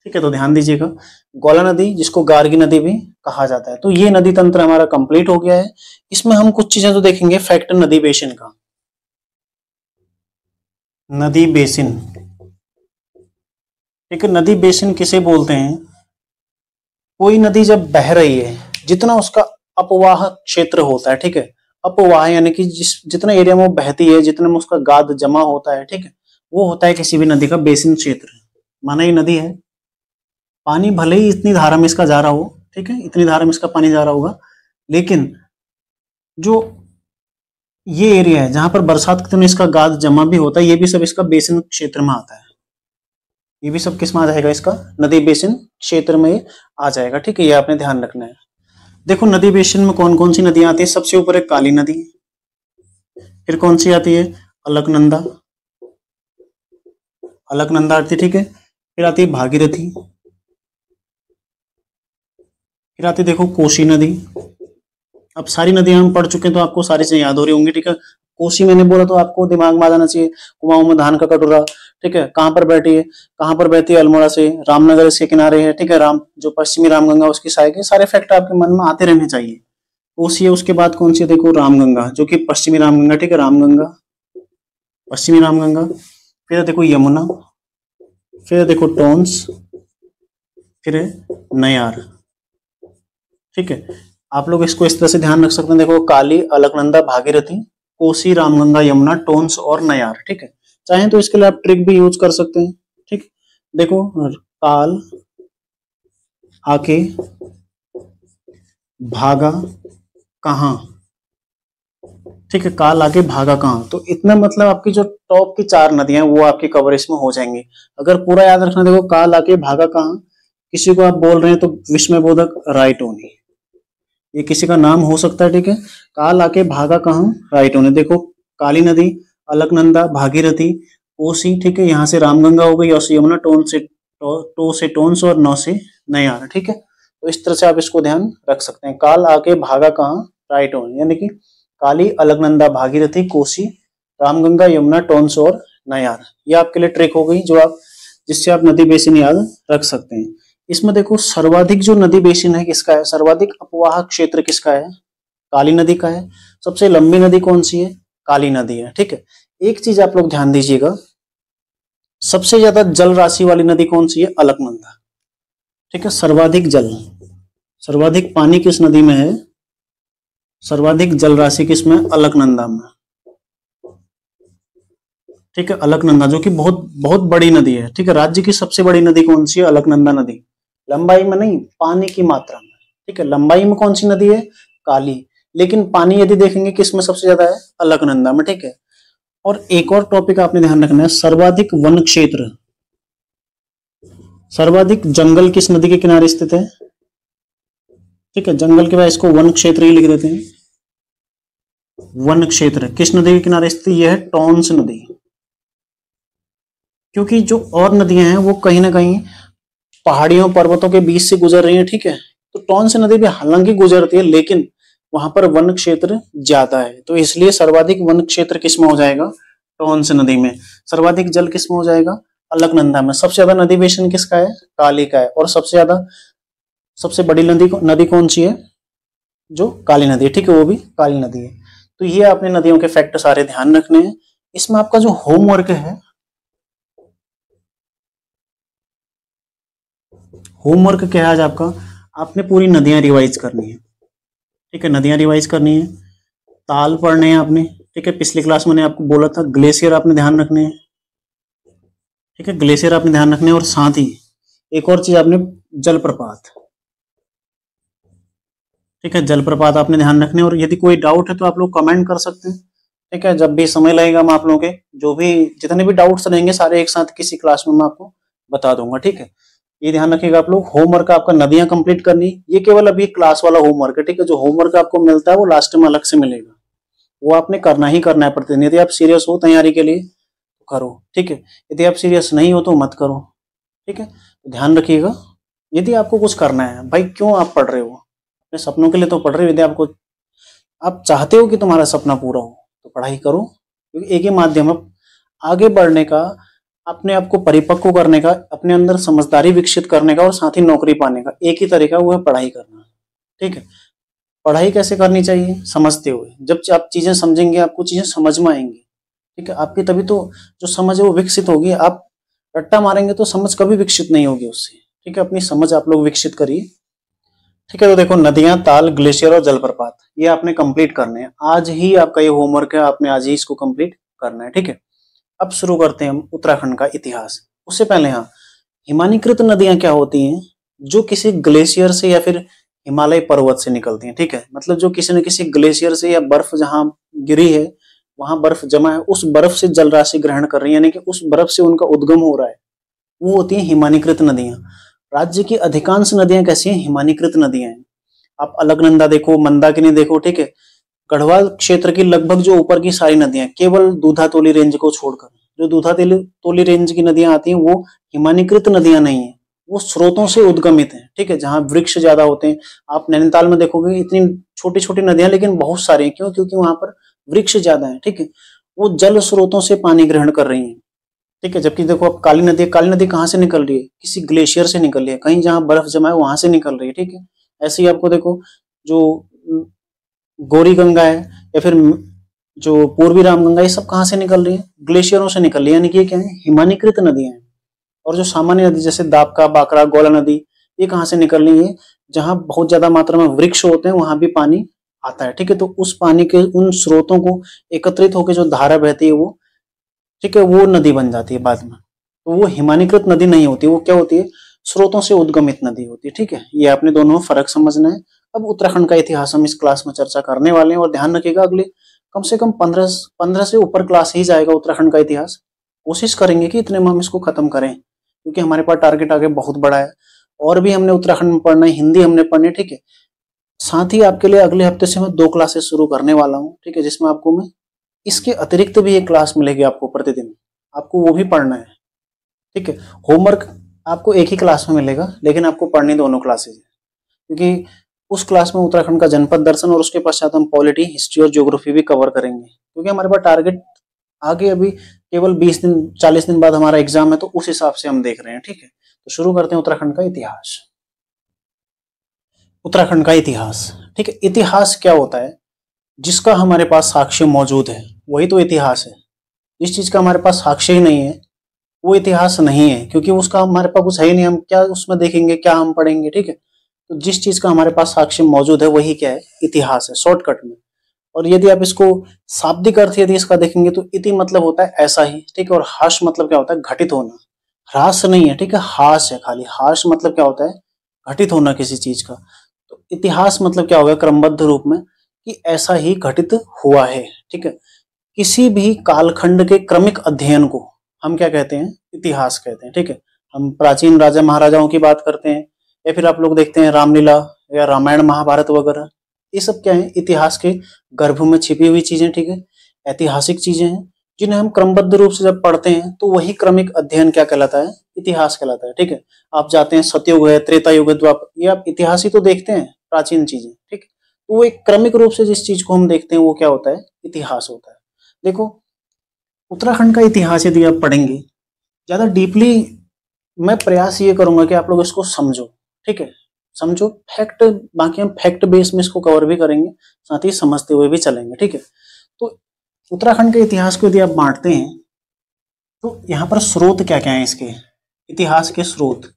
ठीक है। तो ध्यान दीजिएगा, गौला नदी जिसको गार्गी नदी भी कहा जाता है। तो ये नदी तंत्र हमारा कंप्लीट हो गया है। इसमें हम कुछ चीजें तो देखेंगे, फैक्ट नदी बेसिन का। नदी बेसिन, ठीक है। नदी बेसिन किसे बोलते हैं? कोई नदी जब बह रही है, जितना उसका अपवाह क्षेत्र होता है, ठीक है। अपवाह यानी कि जितना एरिया में वो बहती है, जितने में उसका गाद जमा होता है, ठीक है, वो होता है किसी भी नदी का बेसिन क्षेत्र। माना ये नदी है, पानी भले ही इतनी धारा में इसका जा रहा हो, ठीक है, इतनी धारा में इसका पानी जा रहा होगा, लेकिन जो ये एरिया है जहां पर बरसात के दिनों इसका गाद जमा भी होता है, ये भी सब इसका बेसिन क्षेत्र में आता है। ये भी सब किस में आ जाएगा? इसका नदी बेसिन क्षेत्र में आ जाएगा, ठीक है। ये आपने ध्यान रखना है। देखो, नदी बेसिन में कौन कौन सी नदियां आती है? सबसे ऊपर है काली नदी, फिर कौन सी आती है? अलकनंदा, अलकनंदा आती है, ठीक है। फिर आती है भागीरथी, फिर आती है देखो कोसी नदी। अब सारी नदियां हम पढ़ चुके हैं तो आपको सारी चीजें याद हो रही होंगी, ठीक है। कोसी मैंने बोला तो आपको दिमाग में आ जाना चाहिए, कुमाऊं में धान का कटोरा, ठीक है। कहां पर बैठी है? कहां पर बहती है? अल्मोड़ा से। रामनगर इसके किनारे है, ठीक है। जो पश्चिमी रामगंगा उसकी सहायक है। सारे फैक्ट आपके मन में आते रहने चाहिए। कोसी है, उसके बाद कौन सी है देखो रामगंगा, जो कि पश्चिमी रामगंगा, ठीक है, रामगंगा, पश्चिमी रामगंगा। फिर देखो यमुना, फिर देखो टोंस, फिर है नयार, ठीक है। आप लोग इसको इस तरह से ध्यान रख सकते हैं, देखो काली, अलकनंदा, भागीरथी, कोसी, रामगंगा, यमुना, टोंस और नयार, ठीक है। चाहे तो इसके लिए आप ट्रिक भी यूज कर सकते हैं, ठीक। देखो काल आके भागा कहां, ठीक है, काल आके भागा कहां, तो इतना मतलब आपकी जो टॉप की 4 नदियां हैं वो आपकी कवर इसमें हो जाएंगी। अगर पूरा याद रखना, देखो काल आके भागा कहां, किसी को आप बोल रहे हैं तो विस्मय बोधक राइट ओनली, ये किसी का नाम हो सकता है, ठीक है। काल आके भागा कहां, राइट ओनली। देखो काली नदी, अलकनंदा, भागीरथी, कोसी, ठीक है, यहाँ से रामगंगा हो गई, और यमुना, टो से टोंस और नौ से नयार, ठीक है। तो इस तरह से आप इसको ध्यान रख सकते हैं, काल आके भागा कहां, राइट ओनली, यानी कि काली, अलकनंदा, भागीरथी, कोसी, रामगंगा, यमुना, टोंस और नयार। ये आपके लिए ट्रिक हो गई जो आप, जिससे आप नदी बेसिन याद रख सकते हैं। इसमें देखो सर्वाधिक जो नदी बेसिन है किसका है, सर्वाधिक अपवाह क्षेत्र किसका है, काली नदी का है। सबसे लंबी नदी कौन सी है, काली नदी है, ठीक है। एक चीज आप लोग ध्यान दीजिएगा, सबसे ज्यादा जल राशि वाली नदी कौन सी है, अलकनंदा, ठीक है। सर्वाधिक जल, सर्वाधिक पानी किस नदी में है, सर्वाधिक जल राशि किसमें, अलकनंदा में, ठीक है। अलकनंदा जो कि बहुत बहुत बड़ी नदी है, ठीक है। राज्य की सबसे बड़ी नदी कौन सी है, अलकनंदा नदी, लंबाई में नहीं, पानी की मात्रा में, ठीक है। लंबाई में कौन सी नदी है, काली, लेकिन पानी यदि देखेंगे किसमें सबसे ज्यादा है, अलकनंदा में, ठीक है। और एक और टॉपिक आपने ध्यान रखना है, सर्वाधिक वन क्षेत्र, सर्वाधिक जंगल किस नदी के किनारे स्थित है, ठीक है। जंगल के बाद इसको वन क्षेत्र ही लिख देते हैं, वन क्षेत्र किस नदी के किनारे स्थित, यह है टोंस नदी, क्योंकि जो और नदियां हैं वो कहीं ना कहीं पहाड़ियों पर्वतों के बीच से गुजर रही हैं, ठीक है। तो टोंस नदी भी हालांकि गुजरती है, लेकिन वहां पर वन क्षेत्र ज्यादा है, तो इसलिए सर्वाधिक वन क्षेत्र किसमें हो जाएगा, टोंस नदी में। सर्वाधिक जल किसमें हो जाएगा, अलकनंदा में। सबसे ज्यादा नदी बेसिन किसका है, काली का है। और सबसे ज्यादा, सबसे बड़ी नदी कौन सी है, जो काली नदी है, ठीक है, वो भी काली नदी है। तो ये आपने नदियों के फैक्ट सारे ध्यान रखने हैं। इसमें आपका जो होमवर्क है, होमवर्क क्या है आज आपका, आपने पूरी नदियां रिवाइज करनी है, ठीक है। नदियां रिवाइज करनी है, ताल पढ़ने हैं आपने, ठीक है। पिछली क्लास में मैंने आपको बोला था ग्लेशियर आपने ध्यान रखने हैं, ठीक है, ग्लेशियर आपने ध्यान रखने हैं। और साथ ही एक और चीज आपने, जलप्रपात, ठीक है, जलप्रपात आपने ध्यान रखने। और यदि कोई डाउट है तो आप लोग कमेंट कर सकते हैं, ठीक है। जब भी समय लगेगा मैं आप लोगों के जो भी जितने भी डाउट्स रहेंगे सारे एक साथ किसी क्लास में मैं आपको बता दूंगा, ठीक है। ये ध्यान रखिएगा आप लोग, होमवर्क आपका नदियां कंप्लीट करनी, ये केवल अभी क्लास वाला होमवर्क है, ठीक है। जो होमवर्क आपको मिलता है वो लास्ट में अलग से मिलेगा, वो आपने करना ही करना है प्रतिदिन। यदि आप सीरियस हो तैयारी के लिए तो करो, ठीक है। यदि आप सीरियस नहीं हो तो मत करो, ठीक है। तो ध्यान रखिएगा, यदि आपको कुछ करना है, भाई क्यों आप पढ़ रहे हो, अपने सपनों के लिए तो पढ़ रहे हो। यदि आपको, आप चाहते हो कि तुम्हारा सपना पूरा हो तो पढ़ाई करो, क्योंकि एक ही माध्यम है आगे बढ़ने का, अपने आप को परिपक्व करने का, अपने अंदर समझदारी विकसित करने का और साथ ही नौकरी पाने का एक ही तरीका, वो है पढ़ाई करना, ठीक है। पढ़ाई कैसे करनी चाहिए, समझते हुए। जब आप चीजें समझेंगे आपको चीजें समझ में आएंगी, ठीक है। आपकी तभी तो जो समझ है वो विकसित होगी। आप रट्टा मारेंगे तो समझ कभी विकसित नहीं होगी उससे, ठीक है। अपनी समझ आप लोग विकसित करिए, ठीक है। तो देखो नदियां, ताल, ग्लेशियर और जलप्रपात ये आपने कंप्लीट करने हैं। आज ही आपका ये होमवर्क है, आपने आज ही इसको कंप्लीट करना है, ठीक है। अब शुरू करते हैं हम उत्तराखंड का इतिहास। उससे पहले हाँ, हिमानीकृत नदियां क्या होती हैं, जो किसी ग्लेशियर से या फिर हिमालय पर्वत से निकलती हैं, ठीक है। मतलब जो किसी न किसी ग्लेशियर से या बर्फ जहां गिरी है वहां बर्फ जमा है, उस बर्फ से जल राशि ग्रहण कर रही है, यानी कि उस बर्फ से उनका उद्गम हो रहा है, वो होती है हिमानीकृत नदियां। राज्य की अधिकांश नदियां कैसी हैं, हिमानीकृत नदियां हैं। आप अलकनंदा देखो, मंदाकिनी देखो, ठीक है। गढ़वाल क्षेत्र की लगभग जो ऊपर की सारी नदियां, केवल दूधातोली रेंज को छोड़कर, जो दूधातोली रेंज की नदियां आती हैं वो हिमानीकृत नदियां नहीं है, वो स्रोतों से उद्गमित है, ठीक है, जहां वृक्ष ज्यादा होते हैं। आप नैनीताल में देखोगे इतनी छोटी छोटी नदियां, लेकिन बहुत सारी हैं, क्यों, क्योंकि वहां पर वृक्ष ज्यादा है, ठीक है। वो जल स्रोतों से पानी ग्रहण कर रही है, ठीक है। जबकि देखो अब काली नदी कहाँ से निकल रही है, किसी ग्लेशियर से निकल रही है, कहीं जहां बर्फ जमा है वहां से निकल रही है, ठीक है। ऐसे ही आपको देखो जो गौरी गंगा है या फिर जो पूर्वी रामगंगा, ये सब कहाँ से निकल रही है? ग्लेशियरों से निकल रही है, यानी कि ये क्या है? हिमानीकृत नदियां हैं। और जो सामान्य नदी जैसे दाबका, बाकरा, गोला नदी, ये कहाँ से निकल रही है? जहां बहुत ज्यादा मात्रा में वृक्ष होते हैं वहां भी पानी आता है, ठीक है। तो उस पानी के उन स्रोतों को एकत्रित होकर जो धारा बहती है वो, ठीक है, वो नदी बन जाती है बाद में। तो वो हिमानीकृत नदी नहीं होती, वो क्या होती है? स्रोतों से उद्गमित नदी होती है, ठीक है। ये आपने दोनों में फर्क समझना है। अब उत्तराखंड का इतिहास हम इस क्लास में चर्चा करने वाले हैं, और ध्यान रखिएगा अगले कम से कम 15 से ऊपर क्लास ही जाएगा उत्तराखंड का इतिहास। कोशिश करेंगे कि इतने में हम इसको खत्म करें, क्योंकि हमारे पास टारगेट आगे बहुत बड़ा है। और भी हमने उत्तराखंड में पढ़ना है, हिंदी हमने पढ़नी है, ठीक है। साथ ही आपके लिए अगले हफ्ते से मैं 2 क्लासेस शुरू करने वाला हूँ, ठीक है, जिसमें आपको मैं इसके अतिरिक्त भी एक क्लास मिलेगी आपको प्रतिदिन, आपको वो भी पढ़ना है, ठीक है। होमवर्क आपको एक ही क्लास में मिलेगा, लेकिन आपको पढ़नी दोनों क्लासेज है, क्योंकि उस क्लास में उत्तराखंड का जनपद दर्शन और उसके पश्चात हम पॉलिटी, हिस्ट्री और ज्योग्राफी भी कवर करेंगे, क्योंकि हमारे पास टारगेट आगे अभी केवल 20 दिन 40 दिन बाद हमारा एग्जाम है, तो उस हिसाब से हम देख रहे हैं, ठीक है। तो शुरू करते हैं उत्तराखंड का इतिहास। उत्तराखंड का इतिहास, ठीक है। इतिहास क्या होता है? जिसका हमारे पास साक्ष्य मौजूद है वही तो इतिहास है। जिस चीज का हमारे पास साक्ष्य ही नहीं है वो इतिहास नहीं है, क्योंकि उसका हमारे पास कुछ है ही नहीं, हम क्या उसमें देखेंगे, क्या हम पढ़ेंगे, ठीक है। तो जिस चीज का हमारे पास साक्ष्य मौजूद है वही क्या है? इतिहास है, शॉर्टकट में। और यदि आप इसको शाब्दिक अर्थ यदि इसका देखेंगे तो इति मतलब होता है ऐसा ही, ठीक है। और हास मतलब क्या होता है? घटित होना। ह्रास नहीं है, ठीक है, हास है खाली। हास मतलब क्या होता है? घटित होना किसी चीज का। तो इतिहास मतलब क्या होगा क्रमबद्ध रूप में? कि ऐसा ही घटित हुआ है, ठीक है। किसी भी कालखंड के क्रमिक अध्ययन को हम क्या कहते हैं? इतिहास कहते हैं, ठीक है। हम प्राचीन राजा महाराजाओं की बात करते हैं, या फिर आप लोग देखते हैं रामलीला या रामायण महाभारत वगैरह, ये सब क्या है? इतिहास के गर्भ में छिपी हुई चीजें, ठीक है, ऐतिहासिक चीजें हैं, जिन्हें हम क्रमबद्ध रूप से जब पढ़ते हैं तो वही क्रमिक अध्ययन क्या कहलाता है? इतिहास कहलाता है, ठीक है। आप जाते हैं सतयुग है, त्रेता युग है, द्वापर, ये आप इतिहास ही तो देखते हैं, प्राचीन चीजें, ठीक। तो वो एक क्रमिक रूप से जिस चीज को हम देखते हैं वो क्या होता है? इतिहास होता है। देखो, उत्तराखंड का इतिहास यदि आप पढ़ेंगे ज्यादा डीपली, मैं प्रयास ये करूंगा कि आप लोग इसको समझो, ठीक है, समझो फैक्ट। बाकी हम फैक्ट बेस में इसको कवर भी करेंगे, साथ ही समझते हुए भी चलेंगे, ठीक है। तो उत्तराखंड के इतिहास को यदि आप बांटते हैं तो यहाँ पर स्रोत क्या क्या है इसके? इतिहास के स्रोत,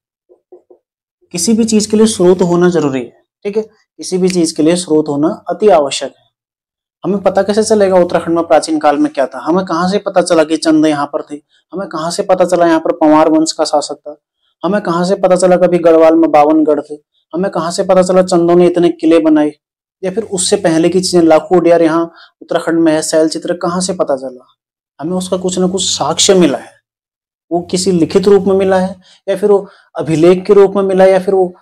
किसी भी चीज के लिए स्रोत होना जरूरी है, ठीक है। किसी भी चीज के लिए स्रोत होना अति आवश्यक है। हमें पता कैसे चलेगा उत्तराखंड में प्राचीन काल में क्या था? हमें कहाँ से पता चला कि चंद यहाँ पर थे? हमें कहाँ से पता चला यहाँ पर पंवार वंश का शासक था? हमें कहाँ से पता चला कभी गढ़वाल में 52 गढ़ थे? हमें कहाँ से पता चला चंदों ने इतने किले बनाए? या फिर उससे पहले की चीजें, लाखों उडियार यहाँ उत्तराखंड में है, शैल चित्र, कहाँ से पता चला? हमें उसका कुछ ना कुछ साक्ष्य मिला है। वो किसी लिखित रूप में मिला है, या फिर वो अभिलेख के रूप में मिला है, या फिर वो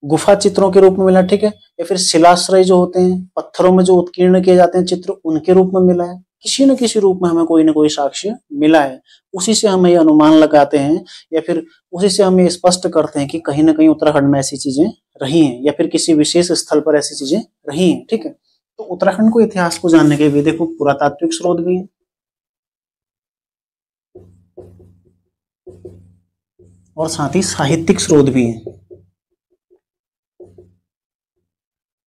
गुफा चित्रों के रूप में मिला, ठीक है, या फिर शिलाश्रय जो होते हैं, पत्थरों में जो उत्कीर्ण किए जाते हैं चित्र, उनके रूप में मिला है। किसी न किसी रूप में हमें कोई ना कोई साक्ष्य मिला है। उसी से हम ये अनुमान लगाते हैं, या फिर उसी से हम ये स्पष्ट करते हैं कि कहीं ना कहीं उत्तराखंड में ऐसी चीजें रही हैं, या फिर किसी विशेष स्थल पर ऐसी चीजें रही हैं, ठीक है। तो उत्तराखंड को इतिहास को जानने के भी देखो पुरातात्विक स्रोत भी है, और साथ ही साहित्यिक स्रोत भी है।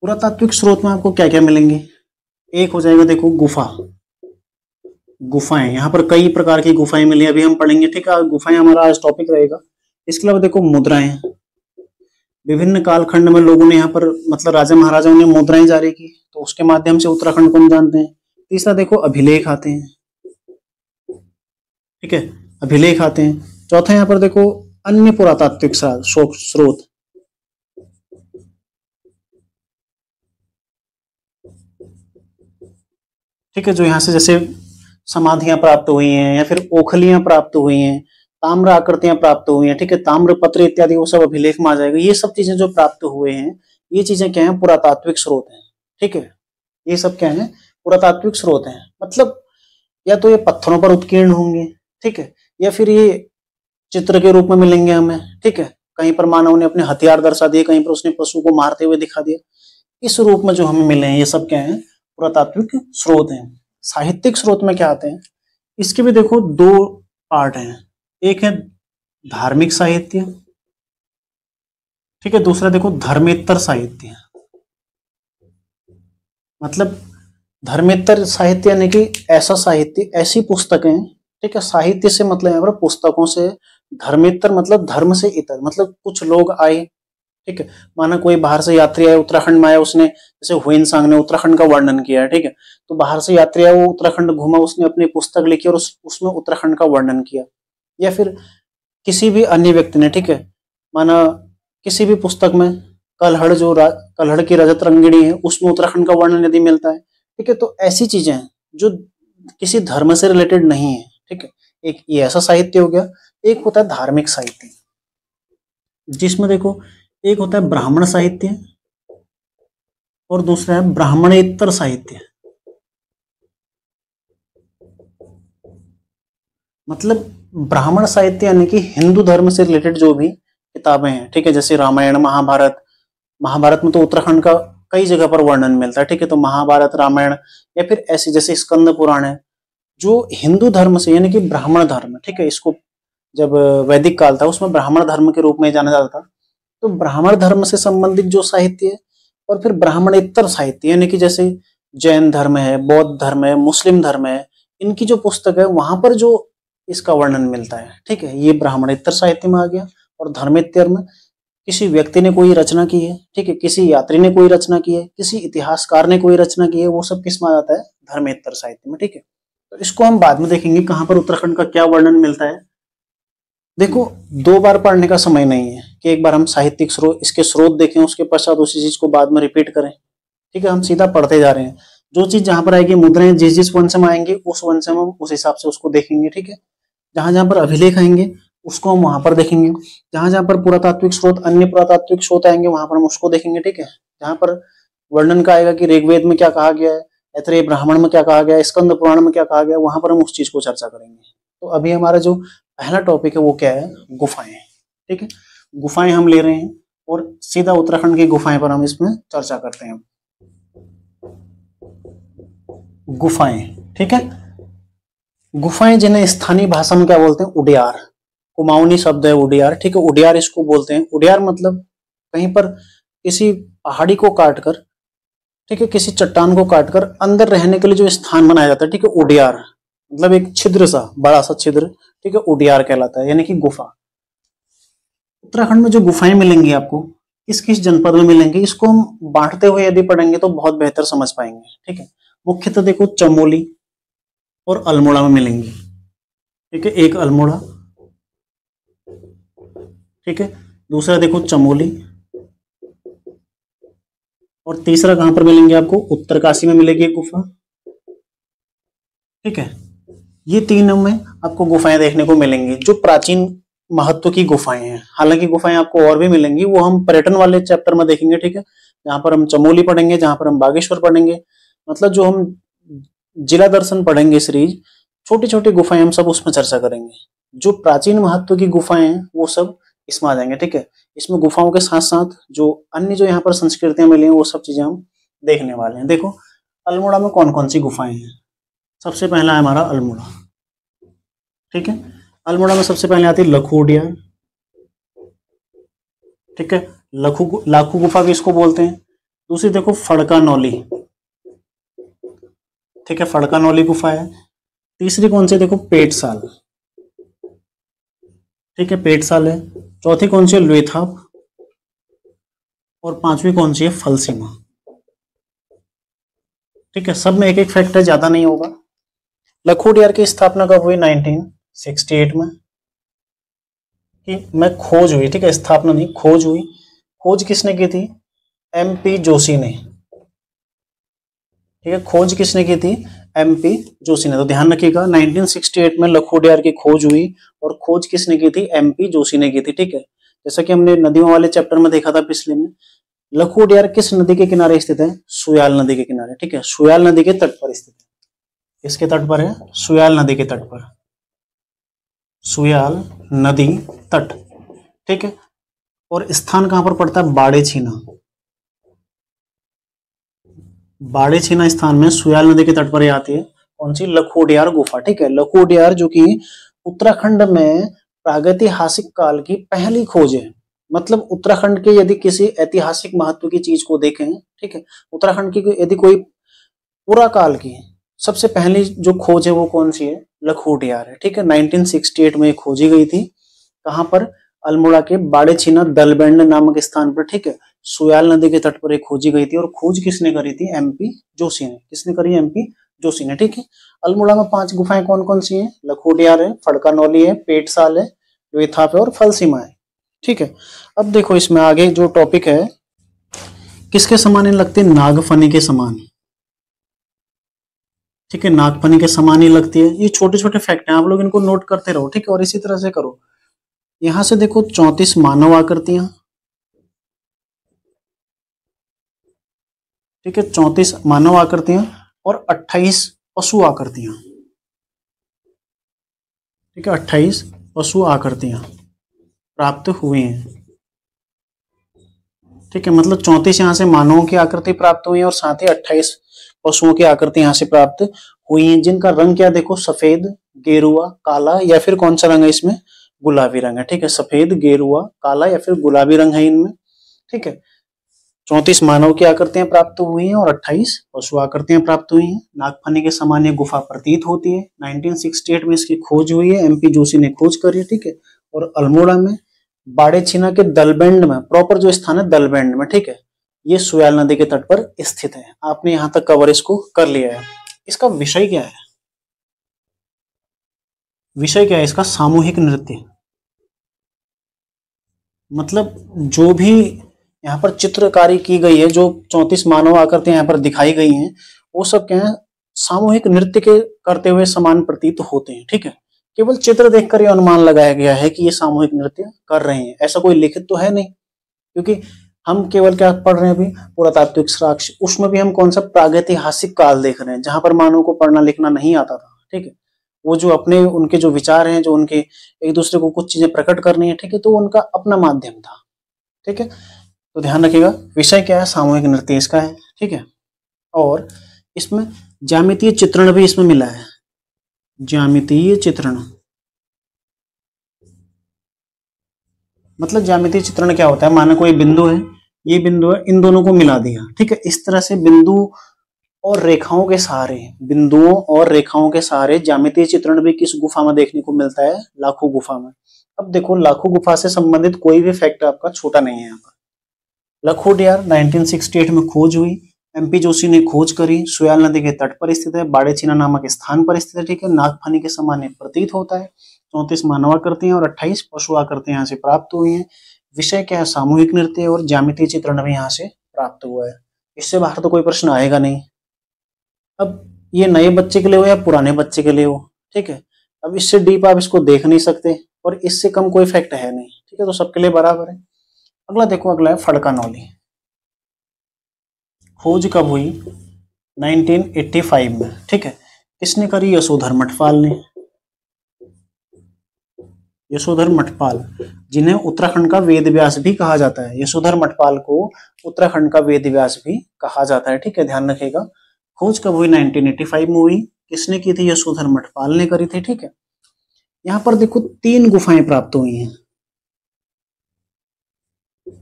पुरातात्विक स्रोत में आपको क्या क्या मिलेंगे? एक हो जाएगा देखो गुफा, गुफाएं, यहाँ पर कई प्रकार की गुफाएं मिली, अभी हम पढ़ेंगे, ठीक है। गुफाएं हमारा आज टॉपिक रहेगा। इसके अलावा देखो मुद्राएं, विभिन्न कालखंड में लोगों ने यहाँ पर, मतलब राजा महाराजाओं ने मुद्राएं जारी की, तो उसके माध्यम से उत्तराखंड को हम जानते हैं। तीसरा देखो अभिलेख आते हैं, ठीक है, अभिलेख आते हैं। चौथा यहाँ पर देखो अन्य पुरातात्विक स्रोत, ठीक है, जो यहाँ से जैसे समाधियां प्राप्त हुई हैं, या फिर ओखलियां प्राप्त हुई हैं, ताम्र आकृतियां प्राप्त हुई हैं, ठीक है, ताम्र पत्र इत्यादि, वो सब अभिलेख में आ जाएगा। ये सब चीजें जो प्राप्त हुए हैं, ये चीजें क्या है? पुरातात्विक स्रोत हैं, ठीक है। ये सब क्या है? पुरातात्विक स्रोत हैं। मतलब या तो ये पत्थरों पर उत्कीर्ण होंगे, ठीक है, या फिर ये चित्र के रूप में मिलेंगे हमें, ठीक है। कहीं पर मानव ने अपने हथियार दर्शा दिए, कहीं पर उसने पशु को मारते हुए दिखा दिया। इस रूप में जो हमें मिले हैं, ये सब क्या है? पुरातात्विक स्रोत हैं। साहित्यिक स्रोत में क्या आते हैं? इसके भी देखो 2 पार्ट हैं। एक है धार्मिक साहित्य, ठीक है, दूसरा देखो धर्मेत्तर साहित्य। मतलब धर्मेतर साहित्य यानी कि ऐसा साहित्य, ऐसी पुस्तकें, ठीक है। साहित्य से मतलब यहाँ पर पुस्तकों से, धर्मेतर मतलब धर्म से इतर, मतलब कुछ लोग आए, ठीक है। माना कोई बाहर से यात्री आया, उत्तराखंड में आया, उसने जैसे हुएन सांग ने उत्तराखंड का वर्णन किया है, ठीक है। तो बाहर से यात्री आया, वो उत्तराखंड घूमा, उसने अपनी पुस्तक लिखी और उसमें उत्तराखंड का वर्णन किया। या फिर किसी भी अन्य व्यक्ति ने, ठीक है, माना किसी भी पुस्तक में कल्हड़ कल्हड़ की रजत रंगिणी है, उसमें उत्तराखंड का वर्णन यदि मिलता है, ठीक है। तो ऐसी चीजें हैं जो किसी धर्म से रिलेटेड नहीं है, ठीक है। एक ये ऐसा साहित्य हो गया। एक होता है धार्मिक साहित्य, जिसमें देखो एक होता है ब्राह्मण साहित्य और दूसरा है ब्राह्मणेतर साहित्य। मतलब ब्राह्मण साहित्य यानी कि हिंदू धर्म से रिलेटेड जो भी किताबें हैं, ठीक है, जैसे रामायण, महाभारत। महाभारत में तो उत्तराखंड का कई जगह पर वर्णन मिलता है, ठीक है। तो महाभारत, रामायण, या फिर ऐसी जैसे स्कंद पुराण है, जो हिंदू धर्म से यानी कि ब्राह्मण धर्म, ठीक है। इसको जब वैदिक काल था उसमें ब्राह्मण धर्म के रूप में जाना जाता था। तो ब्राह्मण धर्म से संबंधित जो साहित्य है, और फिर ब्राह्मणेतर साहित्य यानी कि जैसे जैन धर्म है, बौद्ध धर्म है, मुस्लिम धर्म है, इनकी जो पुस्तक है वहां पर जो इसका वर्णन मिलता है, ठीक है, ये ब्राह्मणेतर साहित्य में आ गया। और धर्मेतर में किसी व्यक्ति ने कोई रचना की है, ठीक है, किसी यात्री ने कोई रचना की है, किसी इतिहासकार ने कोई रचना की है, वो सब किस में आ जाता है? धर्मेतर साहित्य में, ठीक है। तो इसको हम बाद में देखेंगे कहां पर उत्तराखंड का क्या वर्णन मिलता है। देखो, दो बार पढ़ने का समय नहीं है कि एक बार हम साहित्यिक स्रोत, इसके स्रोत देखें, उसके पश्चात उसी चीज को बाद में रिपीट करें, ठीक है। हम सीधा पढ़ते जा रहे हैं, जो चीज जहां पर आएगी, मुद्राएं जिस जिस वंश में आएंगे उस वंश में हम उस हिसाब से उसको देखेंगे, ठीक है। जहां जहां पर अभिलेख आएंगे उसको हम वहां पर देखेंगे, जहां जहां पर पुरातात्विक स्रोत, अन्य पुरातात्विक स्रोत आएंगे वहां पर हम उसको देखेंगे, ठीक है। जहां पर वर्णन का आएगा कि ऋग्वेद में क्या कहा गया है, ऐतरेय ब्राह्मण में क्या कहा गया है, स्कंद पुराण में क्या कहा गया है, वहां पर हम उस चीज को चर्चा करेंगे। तो अभी हमारा जो पहला टॉपिक है वो क्या है? गुफाएं, ठीक है। गुफाएं हम ले रहे हैं और सीधा उत्तराखंड की गुफाएं पर हम इसमें चर्चा करते हैं। गुफाएं, ठीक है। गुफाएं जिन्हें स्थानीय भाषा में क्या बोलते हैं? उडियार। कुमाऊनी शब्द है उडियार, ठीक है। उडियार इसको बोलते हैं। उडियार मतलब कहीं पर किसी पहाड़ी को काटकर, ठीक है, किसी चट्टान को काटकर अंदर रहने के लिए जो स्थान बनाया जाता है, ठीक है, उडियार मतलब एक छिद्र सा, बड़ा सा छिद्र, ठीक है, उडियार कहलाता है, यानी कि गुफा। उत्तराखंड में जो गुफाएं मिलेंगी आपको, किस किस जनपद में मिलेंगी, इसको हम बांटते हुए यदि पढ़ेंगे तो बहुत बेहतर समझ पाएंगे, ठीक है। मुख्यतः देखो चमोली और अल्मोड़ा में मिलेंगी, ठीक है। एक अल्मोड़ा, ठीक है, दूसरा देखो चमोली, और तीसरा कहां पर मिलेंगे आपको? उत्तरकाशी में मिलेगी एक गुफा, ठीक है। ये तीनों में आपको गुफाएं देखने को मिलेंगी जो प्राचीन महत्व की गुफाएं हैं। हालांकि गुफाएं आपको और भी मिलेंगी, वो हम पर्यटन वाले चैप्टर में देखेंगे, ठीक है। जहां पर हम चमोली पढ़ेंगे, जहां पर हम बागेश्वर पढ़ेंगे, मतलब जो हम जिला दर्शन पढ़ेंगे सीरीज, छोटी छोटी गुफाएं हम सब उसमें चर्चा करेंगे। जो प्राचीन महत्व की गुफाएं हैं वो सब इसमें आ जाएंगे, ठीक है। इसमें गुफाओं के साथ साथ जो अन्य जो यहाँ पर संस्कृतियां मिली हैं वो सब चीजें हम देखने वाले हैं। देखो अल्मोड़ा में कौन कौन सी गुफाएं हैं। सबसे पहला है हमारा अल्मोड़ा, ठीक है। अल्मोड़ा में सबसे पहले आती है लखू उडियार, ठीक है। लाखू गुफा भी इसको बोलते हैं। दूसरी देखो फड़का नौली, ठीक है, फड़का नौली गुफा है। तीसरी कौन सी? देखो पेटसाल, ठीक है, पेटसाल है। चौथी कौन सी है? लुएथाप। और पांचवी कौन सी है? फलसीमा, ठीक है। सब में एक एक फैक्ट है, ज्यादा नहीं होगा। लखू उडियार की स्थापना कब हुई? 1968 में, कि मैं खोज हुई, ठीक है, स्थापना नहीं, खोज हुई। खोज किसने की थी? MP जोशी ने, ठीक है। खोज किसने की थी? MP जोशी ने। तो ध्यान रखिएगा 1968 में लखू उडियार की खोज हुई, और खोज किसने की थी? MP जोशी ने की थी, ठीक है। जैसा कि हमने नदियों वाले चैप्टर में देखा था पिछले में, लखू उडियार किस नदी के किनारे स्थित है? सुयाल नदी के किनारे, ठीक है। सुयाल नदी के तट पर स्थित है। किसके तट पर है? सुयाल नदी के तट पर, सुयाल नदी तट, ठीक है। और स्थान कहां पर पड़ता है? बाड़े छीना। बाड़े छीना स्थान में सुयाल नदी के तट पर आती है कौन सी? लखू उडियार गुफा, ठीक है। लखू उडियार जो कि उत्तराखंड में प्रागैतिहासिक काल की पहली खोज है। मतलब उत्तराखंड के यदि किसी ऐतिहासिक महत्व की चीज को देखें, ठीक है, उत्तराखंड की यदि कोई पूरा काल की सबसे पहली जो खोज है वो कौन सी है? लखोटियार है, ठीक है। 1968 में खोजी गई थी। कहां पर? अल्मोड़ा के बाड़ेछीना दलबेंड नामक स्थान पर, ठीक है। सुयाल नदी के तट पर एक खोजी गई थी और खोज किसने करी थी? एमपी जोशी ने। किसने करी? एमपी जोशी ने, ठीक है। अल्मोड़ा में 5 गुफाएं कौन कौन सी हैं? लखोटियार है, फड़कानौली है, पेटसाल है, वेथाप है और फलसीमा है, ठीक है। अब देखो इसमें आगे जो टॉपिक है, किसके समान ही लगती है? नागफनी के समान, ठीक है। नागफनी के समान ही लगती है। ये छोटे छोटे फैक्ट हैं, आप लोग इनको नोट करते रहो, ठीक है। और इसी तरह से करो। यहां से देखो 34 मानव आकृतियां, ठीक है। 34 मानव आकृतियां और 28 पशु आकृतियां, ठीक है। 28 पशु आकृतियां प्राप्त हुई हैं, ठीक है। मतलब 34 यहाँ से मानवों की आकृति प्राप्त हुई है और साथ ही 28 पशुओं की आकृति यहाँ से प्राप्त हुई है, जिनका रंग क्या देखो? सफेद, गेरुआ, काला या फिर कौन सा रंग है इसमें? गुलाबी रंग है, ठीक है। सफेद, गेरुआ, काला या फिर गुलाबी रंग है इनमें, ठीक है। 34 मानव की आकृतियां प्राप्त हुई हैं और 28 पशु आकृतियां प्राप्त हुई हैं। नागफनी के समान ये गुफा प्रतीत होती है। 1968 में इसकी खोज हुई है, एमपी जोशी ने खोज करी है, ठीक है। और अल्मोड़ा में बाड़ेछीना के दलबेंड में, प्रॉपर जो स्थान है दलबेंड में, ठीक है, ये सुयाल नदी के तट पर स्थित है। आपने यहां तक कवर इसको कर लिया है। इसका विषय क्या है? विषय क्या है इसका? सामूहिक नृत्य। मतलब जो भी यहाँ पर चित्रकारी की गई है, जो 34 मानव आकृतियां यहाँ पर दिखाई गई हैं, वो सब क्या है? सामूहिक नृत्य के करते हुए समान प्रतीत होते हैं, ठीक है। केवल चित्र देखकर यह अनुमान लगाया गया है कि ये सामूहिक नृत्य कर रहे हैं, ऐसा कोई लिखित तो है नहीं, क्योंकि हम केवल क्या पढ़ रहे हैं अभी? पुरातात्विक साक्ष्य। उसमें भी हम कौन सा? प्रागैतिहासिक काल देख रहे हैं, जहां पर मानव को पढ़ना लिखना नहीं आता था, ठीक है। वो जो अपने उनके जो विचार हैं, जो उनके एक दूसरे को कुछ चीजें प्रकट करनी है, ठीक है, तो उनका अपना माध्यम था, ठीक है। तो ध्यान रखिएगा, विषय क्या है? सामूहिक नृत्य इसका है, ठीक है। और इसमें ज्यामितीय चित्रण भी इसमें मिला है। ज्यामितीय चित्रण मतलब ज्यामितीय चित्रण क्या होता है? माना कोई बिंदु है, ये बिंदु है, इन दोनों को मिला दिया, ठीक है। इस तरह से बिंदु और रेखाओं के सहारे, बिंदुओं और रेखाओं के सहारे ज्यामितीय चित्रण भी किस गुफा में देखने को मिलता है? लाखों गुफा में। अब देखो, लाखों गुफा से संबंधित कोई भी फैक्ट आपका छोटा नहीं है यहाँ पर। लखोटियार 1968 में खोज हुई, एमपी जोशी ने खोज करी, सुयाल नदी के तट पर स्थित है, बाड़ेछीना नामक स्थान पर स्थित है, ठीक है। नागफनी के समान प्रतीत होता है। 34 मानव आकृतियां और 28 पशु आकृतियां यहाँ से प्राप्त हुई हैं। विषय क्या है? सामूहिक नृत्य। और ज्यामितीय चित्रण भी यहाँ से प्राप्त हुआ है। इससे बाहर तो कोई प्रश्न आएगा नहीं। अब ये नए बच्चे के लिए हो या पुराने बच्चे के लिए हो, ठीक है, अब इससे डीप आप इसको देख नहीं सकते और इससे कम कोई फैक्ट है नहीं, ठीक है। तो सबके लिए बराबर है। अगला देखो, अगला है फड़कानौली। खोज कब हुई? 1985 में, ठीक है। किसने करी? यशोधर मठपाल ने। यशोधर मठपाल, जिन्हें उत्तराखंड का वेद व्यास भी कहा जाता है। यशोधर मठपाल को उत्तराखंड का वेद व्यास भी कहा जाता है, ठीक है, ध्यान रखिएगा। खोज कब हुई? 1985 में हुई। किसने की थी? यशोधर मठपाल ने करी थी, ठीक है। यहां पर देखो 3 गुफाएं प्राप्त हुई हैं,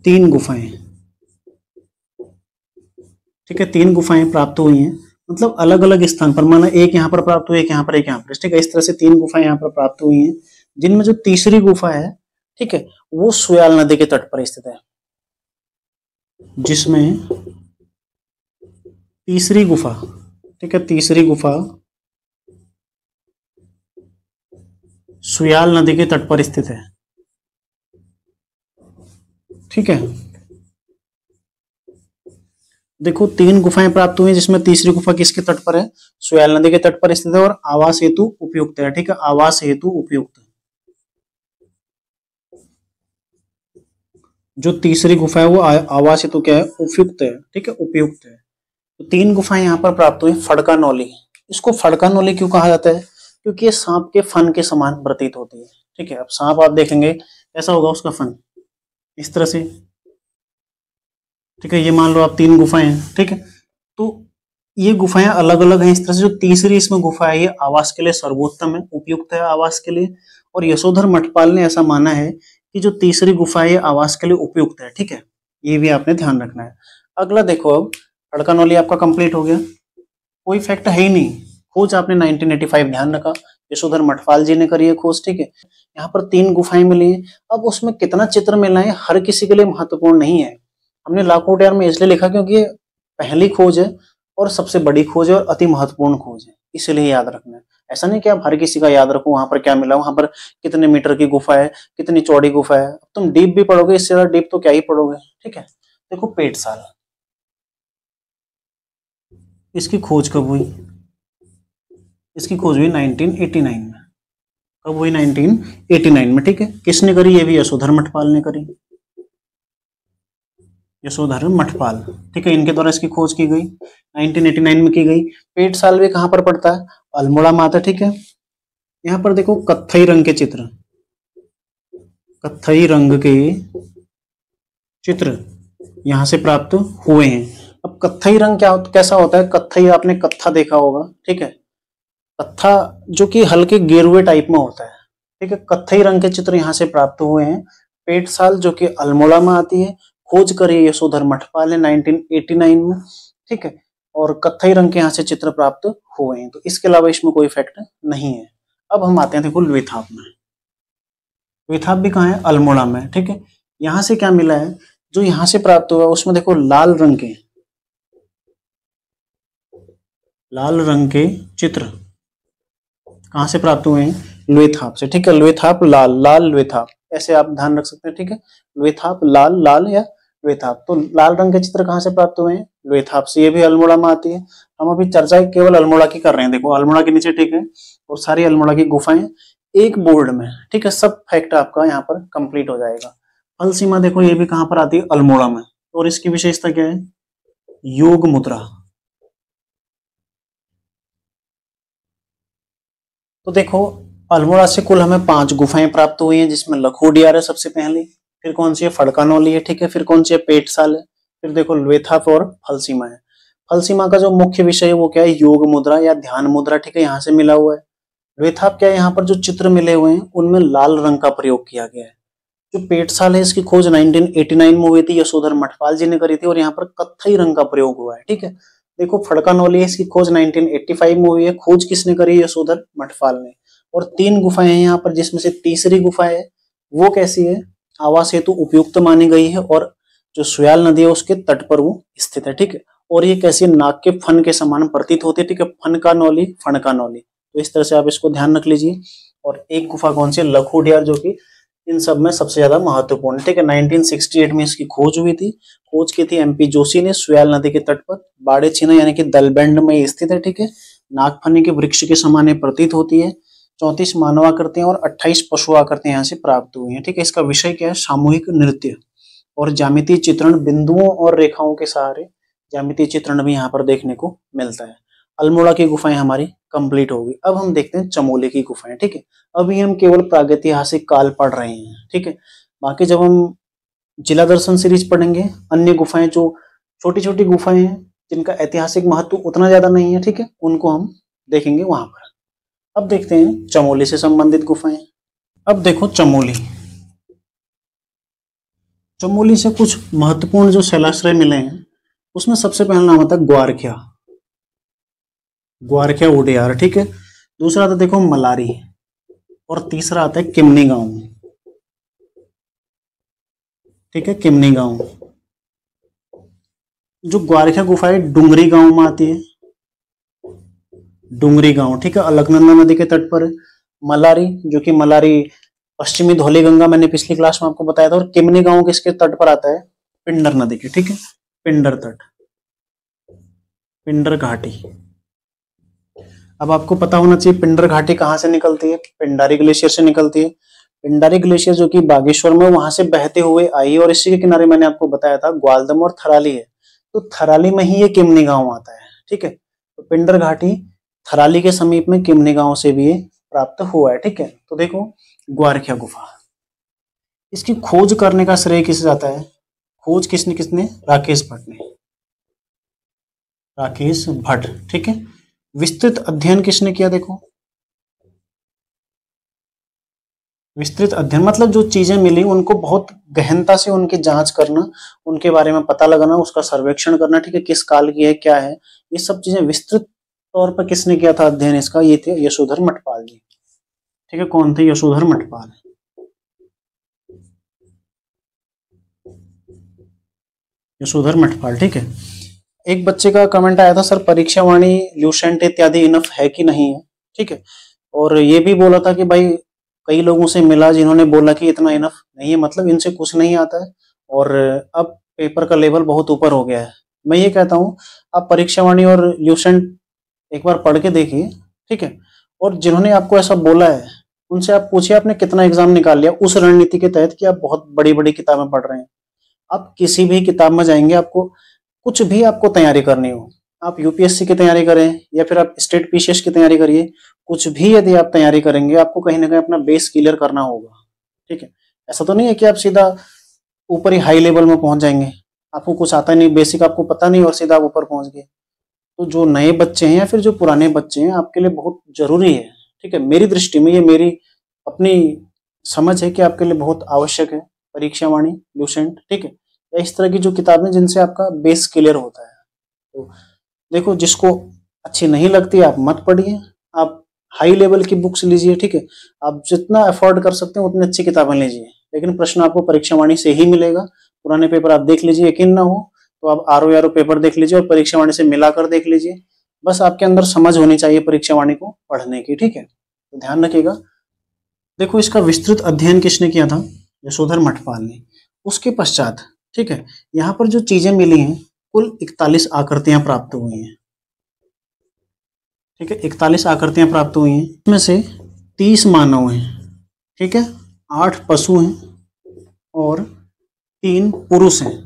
3 गुफाएं, ठीक है। 3 गुफाएं प्राप्त हुई हैं, मतलब अलग अलग स्थान पर। माना एक यहाँ पर प्राप्त हुई, एक यहाँ पर, एक यहाँ पर, ठीक है। इस तरह से 3 गुफाएं यहाँ पर प्राप्त हुई हैं, जिनमें जो तीसरी गुफा है, ठीक है, वो सुयाल नदी के तट पर स्थित है। जिसमें तीसरी गुफा, ठीक है, तीसरी गुफा सुयाल नदी के तट पर स्थित है, ठीक है। देखो 3 गुफाएं प्राप्त हुई, जिसमें तीसरी गुफा किसके तट पर है? सुयाल नदी के तट पर स्थित है और आवास हेतु उपयुक्त है, ठीक है। आवास हेतु उपयुक्त, जो तीसरी गुफा है वो आवास हेतु क्या है? उपयुक्त है, ठीक है, उपयुक्त है। तो 3 गुफाएं यहाँ पर प्राप्त हुई। फड़कानौली, इसको फड़कानौली क्यों कहा जाता है? क्योंकि ये सांप के फन के समान प्रतीत होती है, ठीक है। अब सांप आप देखेंगे कैसा होगा उसका फन, इस तरह से, ठीक है। ये मान लो आप 3 गुफाएं हैं, ठीक है। तो ये गुफाएं अलग अलग हैं इस तरह से। जो तीसरी इसमें गुफा है, ये आवास के लिए सर्वोत्तम है, उपयुक्त है आवास के लिए। और यशोधर मठपाल ने ऐसा माना है कि जो तीसरी गुफा है ये आवास के लिए उपयुक्त है, ठीक है। ये भी आपने ध्यान रखना है। अगला देखो, अब फड़कानौली आपका कंप्लीट हो गया। कोई फैक्ट है ही नहीं। खोज आपने 1985 ध्यान रखा, यशोधर मठपाल जी ने करी है खोज, ठीक है। यहाँ पर 3 गुफाएं मिली हैं। अब उसमें कितना चित्र मिला है हर किसी के लिए महत्वपूर्ण नहीं है। हमने लाखोटियार में इसलिए लिखा क्योंकि ये पहली खोज है और सबसे बड़ी खोज है और अति महत्वपूर्ण खोज है, इसलिए याद रखना है। ऐसा नहीं कि आप हर किसी का याद रखो, वहां पर क्या मिला, वहां पर कितने मीटर की गुफा है, कितनी चौड़ी गुफा है। तुम डीप भी पढ़ोगे, इससे ज्यादा डीप तो क्या ही पढ़ोगे, ठीक है। देखो पेटसाल, इसकी खोज कब हुई? इसकी खोज हुई 1989 में। कब हुई? 1989 में, ठीक है। किसने करी? ये भी यशोधर मठपाल ने करी, यशोधर मठपाल, ठीक है। इनके द्वारा इसकी खोज की गई, 1989 में की गई। पेटसाल भी कहां पर पड़ता है? अल्मोड़ा में आता है, ठीक है। यहाँ पर देखो कत्थई रंग के चित्र, कत्थई रंग के चित्र यहां से प्राप्त हुए हैं। अब कत्थई रंग कैसा होता है? कत्थई आपने कत्था देखा होगा, ठीक है। कत्था जो कि हल्के गेरुए टाइप में होता है, ठीक है। कत्थई रंग के चित्र यहाँ से प्राप्त हुए हैं। पेटसाल जो कि अल्मोड़ा में आती है, खोज करी यशोधर मठपाल ने 1989 में, ठीक है। और कत्थई रंग के यहाँ से चित्र प्राप्त हुए हैं। तो इसके अलावा इसमें कोई फैक्ट नहीं है। अब हम आते हैं देखो लुइथाप में। लुइथाप भी कहाँ है? अल्मोड़ा में, ठीक है। यहाँ से क्या मिला है? जो यहाँ से प्राप्त हुआ उसमें देखो लाल रंग के चित्र कहां से प्राप्त हुए हैं? लुइथाप से, ठीक है। लुइथाप लाल लुइथाप, ऐसे आप ध्यान रख सकते हैं, ठीक है। लुइथाप लाल या लुइथाप। तो लाल रंग के चित्र कहां से प्राप्त हुए हैं? लुइथाप से। ये भी अल्मोड़ा में आती है। हम अभी चर्चा केवल अल्मोड़ा की कर रहे हैं, देखो अल्मोड़ा के नीचे, ठीक है। और सारी अल्मोड़ा की गुफाएं एक बोर्ड में, ठीक है। सब फैक्ट आपका यहाँ पर कंप्लीट हो जाएगा। फल सीमा देखो, ये भी कहां पर आती है? अल्मोड़ा में। और इसकी विशेषता क्या है? योग मुद्रा। तो देखो अल्मोड़ा से कुल हमें 5 गुफाएं प्राप्त हुई हैं, जिसमें लखोडियार है सबसे पहले, फिर कौन सी है? फड़कानौली है, ठीक है। फिर कौन सी है? पेटसाल है। फिर देखो लुइथाप और फलसीमा है। फलसीमा का जो मुख्य विषय है वो क्या है? योग मुद्रा या ध्यान मुद्रा, ठीक है। यहाँ से मिला हुआ है। लुइथाप क्या है? यहाँ पर जो चित्र मिले हुए हैं उनमें लाल रंग का प्रयोग किया गया है। जो पेटसाल है इसकी खोज 1989 में हुई थी, यशोधर मठपाल जी ने करी थी, और यहाँ पर कत्थई रंग का प्रयोग हुआ है, ठीक है। देखो फड़कानौली है, इसकी खोज 1985 में हुई है। खोज किसने करी? यशोधर मठपाल ने। और 3 गुफाएं हैं यहाँ पर, जिसमें से तीसरी गुफा है वो कैसी है? आवास हेतु उपयुक्त मानी गई है और जो सुयाल नदी है उसके तट पर वो स्थित है, ठीक है। और ये कैसी है? नाग के फन के समान प्रतीत होती है, ठीक है। फनकानौली, फणकानौली। तो इस तरह से आप इसको ध्यान रख लीजिए। और एक गुफा कौन सी है? लखोडियार, जो कि इन सब में सबसे ज्यादा महत्वपूर्ण, ठीक है। 1968 में इसकी खोज हुई थी। खोज की थी एमपी जोशी ने, सुयाल नदी के तट पर बाड़े छिना यानी कि दलबेंड में स्थित है, ठीक है। नागफनी के वृक्ष के समान ये प्रतीत होती है। 34 मानव आकृतियां और 28 पशु आकृतियां यहाँ से प्राप्त हुई हैं, ठीक है। इसका विषय क्या है? सामूहिक नृत्य और ज्यामितीय चित्रण, बिंदुओं और रेखाओं के सहारे ज्यामितीय चित्रण भी यहाँ पर देखने को मिलता है। अल्मोड़ा की गुफाएं हमारी कंप्लीट होगी। अब हम देखते हैं चमोली की गुफाएं, ठीक है। अभी हम केवल प्रागैतिहासिक काल पढ़ रहे हैं, ठीक है। बाकी जब हम जिला दर्शन सीरीज पढ़ेंगे, अन्य गुफाएं जो छोटी छोटी गुफाएं हैं जिनका ऐतिहासिक महत्व उतना ज्यादा नहीं है, ठीक है, उनको हम देखेंगे वहां पर। अब देखते हैं चमोली से संबंधित गुफाएं। अब देखो चमोली, चमोली से कुछ महत्वपूर्ण जो शैलाश्रय मिले हैं उसमें सबसे पहला नाम आता है ग्वारखिया, ग्वारखिया उडियार, ठीक है। दूसरा आता है देखो मलारी, और तीसरा आता है किमनी गांव, ठीक है, किमनी गांव। जो ग्वारखिया गुफा है डुंगरी गांव में आती है, डुंगरी गांव, ठीक है, अलकनंदा नदी के तट पर है। मलारी जो कि मलारी पश्चिमी धौली गंगा, मैंने पिछली क्लास में आपको बताया था। और किमनी गांव किसके तट पर आता है? पिंडर नदी के, ठीक है, पिंडर तट, पिंडर घाटी। अब आपको पता होना चाहिए पिंडर घाटी कहां से निकलती है? पिंडारी ग्लेशियर से निकलती है। पिंडारी ग्लेशियर जो कि बागेश्वर में, वहां से बहते हुए आई, और इसी के किनारे मैंने आपको बताया था ग्वालदम और थराली है, तो थराली में ही ये किमनी गांव आता है, ठीक है। तो पिंडर घाटी थराली के समीप में किमनी गांव से भी ये प्राप्त हुआ है, ठीक है। तो देखो ग्वारखिया गुफा, इसकी खोज करने का श्रेय किसे जाता है? खोज किसने किसने? राकेश भट्ट ने, राकेश भट्ट, ठीक है। विस्तृत अध्ययन किसने किया? देखो विस्तृत अध्ययन मतलब जो चीजें मिली उनको बहुत गहनता से उनकी जांच करना, उनके बारे में पता लगाना, उसका सर्वेक्षण करना, ठीक है, किस काल की है, क्या है, ये सब चीजें विस्तृत तौर पर किसने किया था अध्ययन इसका? ये थे यशोधर मठपाल जी। ठीक है, कौन थे? यशोधर मठपाल। यशोधर मठपाल, ठीक है। एक बच्चे का कमेंट आया था, सर परीक्षा वाणी, ल्यूसेंट इत्यादि इनफ है कि नहीं है? ठीक है, और ये भी बोला था कि भाई कई लोगों से मिला जिन्होंने बोला कि इतना इनफ नहीं है, मतलब इनसे कुछ नहीं आता है और अब पेपर का लेवल बहुत ऊपर हो गया है। मैं ये कहता हूँ आप परीक्षा वाणी और ल्यूसेंट एक बार पढ़ के देखिए, ठीक है। और जिन्होंने आपको ऐसा बोला है उनसे आप पूछिए आपने कितना एग्जाम निकाल लिया उस रणनीति के तहत कि आप बहुत बड़ी बड़ी किताबें पढ़ रहे हैं। आप किसी भी किताब में जाएंगे, आपको कुछ भी आपको तैयारी करनी हो, आप यूपीएससी की तैयारी करें या फिर आप स्टेट पीसीएस की तैयारी करिए, कुछ भी यदि आप तैयारी करेंगे आपको कहीं ना कहीं अपना बेस क्लियर करना होगा। ठीक है, ऐसा तो नहीं है कि आप सीधा ऊपर ही हाई लेवल में पहुंच जाएंगे, आपको कुछ आता नहीं, बेसिक आपको पता नहीं और सीधा आप ऊपर पहुंच गए। तो जो नए बच्चे हैं या फिर जो पुराने बच्चे हैं आपके लिए बहुत जरूरी है। ठीक है, मेरी दृष्टि में, ये मेरी अपनी समझ है कि आपके लिए बहुत आवश्यक है परीक्षा वाणी, ल्यूसेंट, ठीक है, या इस तरह की जो किताबें जिनसे आपका बेस क्लियर होता है। तो देखो, जिसको अच्छी नहीं लगती आप मत पढ़िए, आप हाई लेवल की बुक्स लीजिए। ठीक है, आप जितना अफोर्ड कर सकते हैं उतनी अच्छी किताबें लीजिए, लेकिन प्रश्न आपको परीक्षा वाणी से ही मिलेगा। पुराने पेपर आप देख लीजिए, यकीन ना हो तो आप आरओ पेपर देख लीजिए और परीक्षा वाणी से मिलाकर देख लीजिए। बस आपके अंदर समझ होनी चाहिए परीक्षा वाणी को पढ़ने की। ठीक है, तो ध्यान रखिएगा। देखो, इसका विस्तृत अध्ययन किसने किया था? यशोधर मठपाल ने। उसके पश्चात, ठीक है, यहाँ पर जो चीजें मिली हैं कुल 41 आकृतियां प्राप्त हुई हैं। ठीक है, 41 आकृतियां प्राप्त हुई हैं, इसमें से 30 मानव हैं, ठीक है, 8 पशु हैं और 3 पुरुष हैं।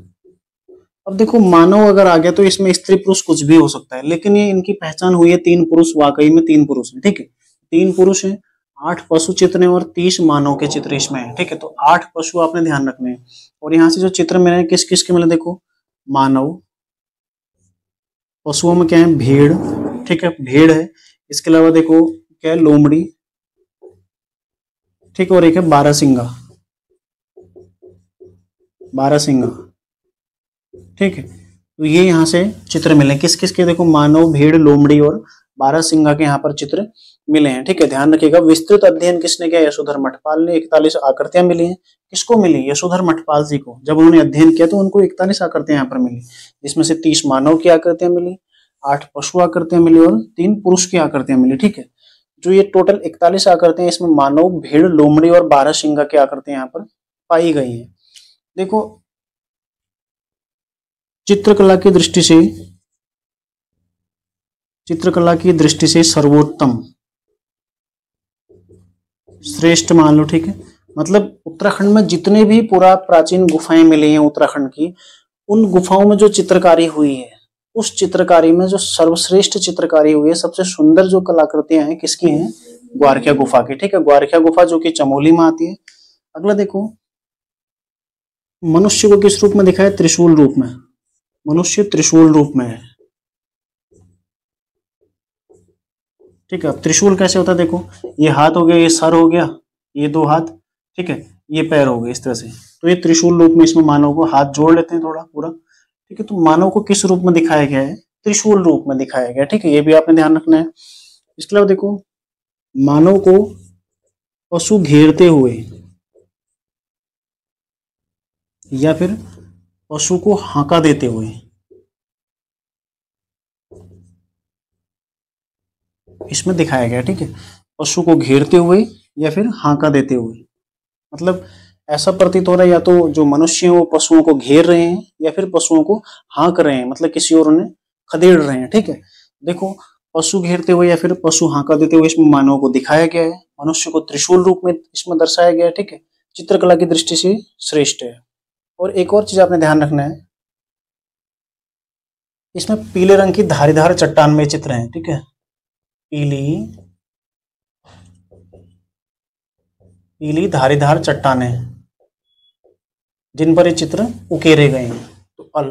अब देखो, मानव अगर आ गया तो इसमें स्त्री पुरुष कुछ भी हो सकता है, लेकिन ये इनकी पहचान हुई है 3 पुरुष, वाकई में 3 पुरुष हैं। ठीक है, 3 पुरुष हैं, 8 पशु चित्र हैं और 30 मानव के चित्र इसमें है। ठीक है, तो 8 पशु आपने ध्यान रखने हैं। और यहाँ से जो चित्र मिले हैं किस किस के मिले? देखो, मानव, पशुओं में क्या है? भेड़, ठीक है, भेड़ है। इसके अलावा देखो क्या है? लोमड़ी, ठीक है, और एक है बारहसिंगा, बारहसिंगा। ठीक है, तो ये यहाँ से चित्र मिले किस किस के? देखो, मानव, भेड़, लोमड़ी और बारहसिंगा के यहाँ पर चित्र मिले हैं। ठीक है, ध्यान रखिएगा। विस्तृत अध्ययन किसने किया? यशोधर मठपाल ने। 41 आकृतियां मिली हैं। किसको मिली? यशोधर मठपाल जी को। जब उन्होंने अध्ययन किया तो उनको 41 आकृतियां यहाँ पर मिली, जिसमें से 30 मानव की आकृतियां मिली, 8 पशु आकृतियां मिली और 3 पुरुष की आकृतियां मिली। ठीक है, जो ये टोटल 41 आकृतियां, इसमें मानव, भेड़, लोमड़ी और बारहसिंगा की आकृतियां यहाँ पर पाई गई है। देखो, चित्रकला की दृष्टि से, चित्रकला की दृष्टि से सर्वोत्तम, श्रेष्ठ मान लो। ठीक है, मतलब उत्तराखंड में जितने भी पूरा प्राचीन गुफाएं मिली हैं उत्तराखंड की, उन गुफाओं में जो चित्रकारी हुई है, उस चित्रकारी में जो सर्वश्रेष्ठ चित्रकारी हुई है, सबसे सुंदर जो कलाकृतियां हैं किसकी हैं? ग्वारखिया गुफा की। ठीक है, ग्वारखिया गुफा जो कि चमोली में आती है। अगला देखो, मनुष्य को किस रूप में दिखाया? त्रिशूल रूप में। मनुष्य त्रिशूल रूप में है। ठीक है, अब त्रिशूल कैसे होता है? देखो, ये हाथ हो गया, ये सर हो गया, ये 2 हाथ, ठीक है, ये पैर हो गए, इस तरह से। तो ये त्रिशूल रूप में इसमें मानव को हाथ जोड़ लेते हैं थोड़ा पूरा। ठीक है, तो मानव को किस रूप में दिखाया गया है? त्रिशूल रूप में दिखाया गया। ठीक है, ये भी आपने ध्यान रखना है। इसके अलावा देखो, मानव को पशु घेरते हुए या फिर पशु को हांका देते हुए, इसमें दिखाया गया। ठीक है, पशु को घेरते हुए या फिर हांका देते हुए, मतलब ऐसा प्रतीत हो रहा है या तो जो मनुष्य हैं वो पशुओं को घेर रहे हैं या फिर पशुओं को हाँक रहे हैं, मतलब किसी और उन्हें खदेड़ रहे हैं। ठीक है, देखो, पशु घेरते हुए या फिर पशु हांका देते हुए इसमें मानव को दिखाया गया है। मनुष्य को त्रिशूल रूप में इसमें दर्शाया गया है। ठीक है, चित्रकला की दृष्टि से श्रेष्ठ है। और एक और चीज आपने ध्यान रखना है, इसमें पीले रंग की धारीदार चट्टान में चित्र है। ठीक है, पीली धारीदार चट्टानें जिन पर ये चित्र उकेरे गए हैं। तो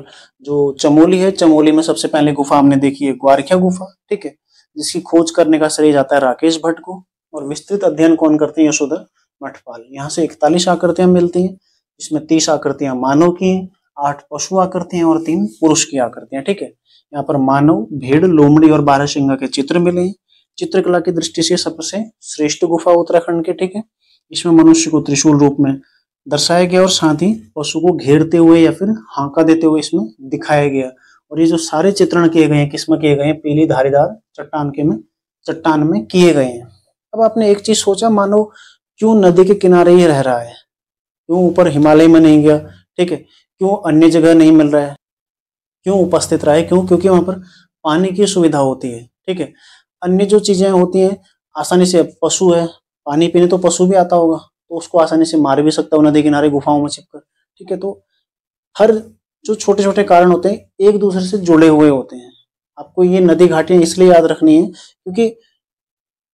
जो चमोली है, चमोली में सबसे पहले गुफा हमने देखी है ग्वारखिया गुफा। ठीक है, जिसकी खोज करने का श्रेय जाता है राकेश भट्ट को। और विस्तृत अध्ययन कौन करते हैं? यशोधर मठपाल। यहाँ से 41 आकृतियां मिलती हैं, इसमें 30 आकृतियां मानव की हैं, 8 पशु आकृति हैं और 3 पुरुष की आकृति हैं। ठीक है, यहाँ पर मानव, भेड़, लोमड़ी और बारहसिंगा के चित्र मिले हैं। चित्रकला की दृष्टि से सबसे श्रेष्ठ गुफा उत्तराखंड के। ठीक है, इसमें मनुष्य को त्रिशूल रूप में दर्शाया गया और साथ ही पशु को घेरते हुए या फिर हांका देते हुए इसमें दिखाया गया। और ये जो सारे चित्रण किए गए हैं किसमें किए गए हैं, पीली धारीदार चट्टान में किए गए हैं। अब आपने एक चीज सोचा, मानो क्यों नदी के किनारे ही रह रहा है, क्यों ऊपर हिमालय में नहीं गया, ठीक है, क्यों अन्य जगह नहीं मिल रहा है, क्यों उपस्थित रहा है, क्यों, क्योंकि वहां पर पानी की सुविधा होती है। ठीक है, अन्य जो चीजें होती हैं आसानी से, पशु है पानी पीने तो पशु भी आता होगा तो उसको आसानी से मार भी सकता हो नदी किनारे गुफाओं में छिपकर। ठीक है, तो हर जो छोटे छोटे कारण होते हैं एक दूसरे से जुड़े हुए होते हैं। आपको ये नदी घाटियां इसलिए याद रखनी है क्योंकि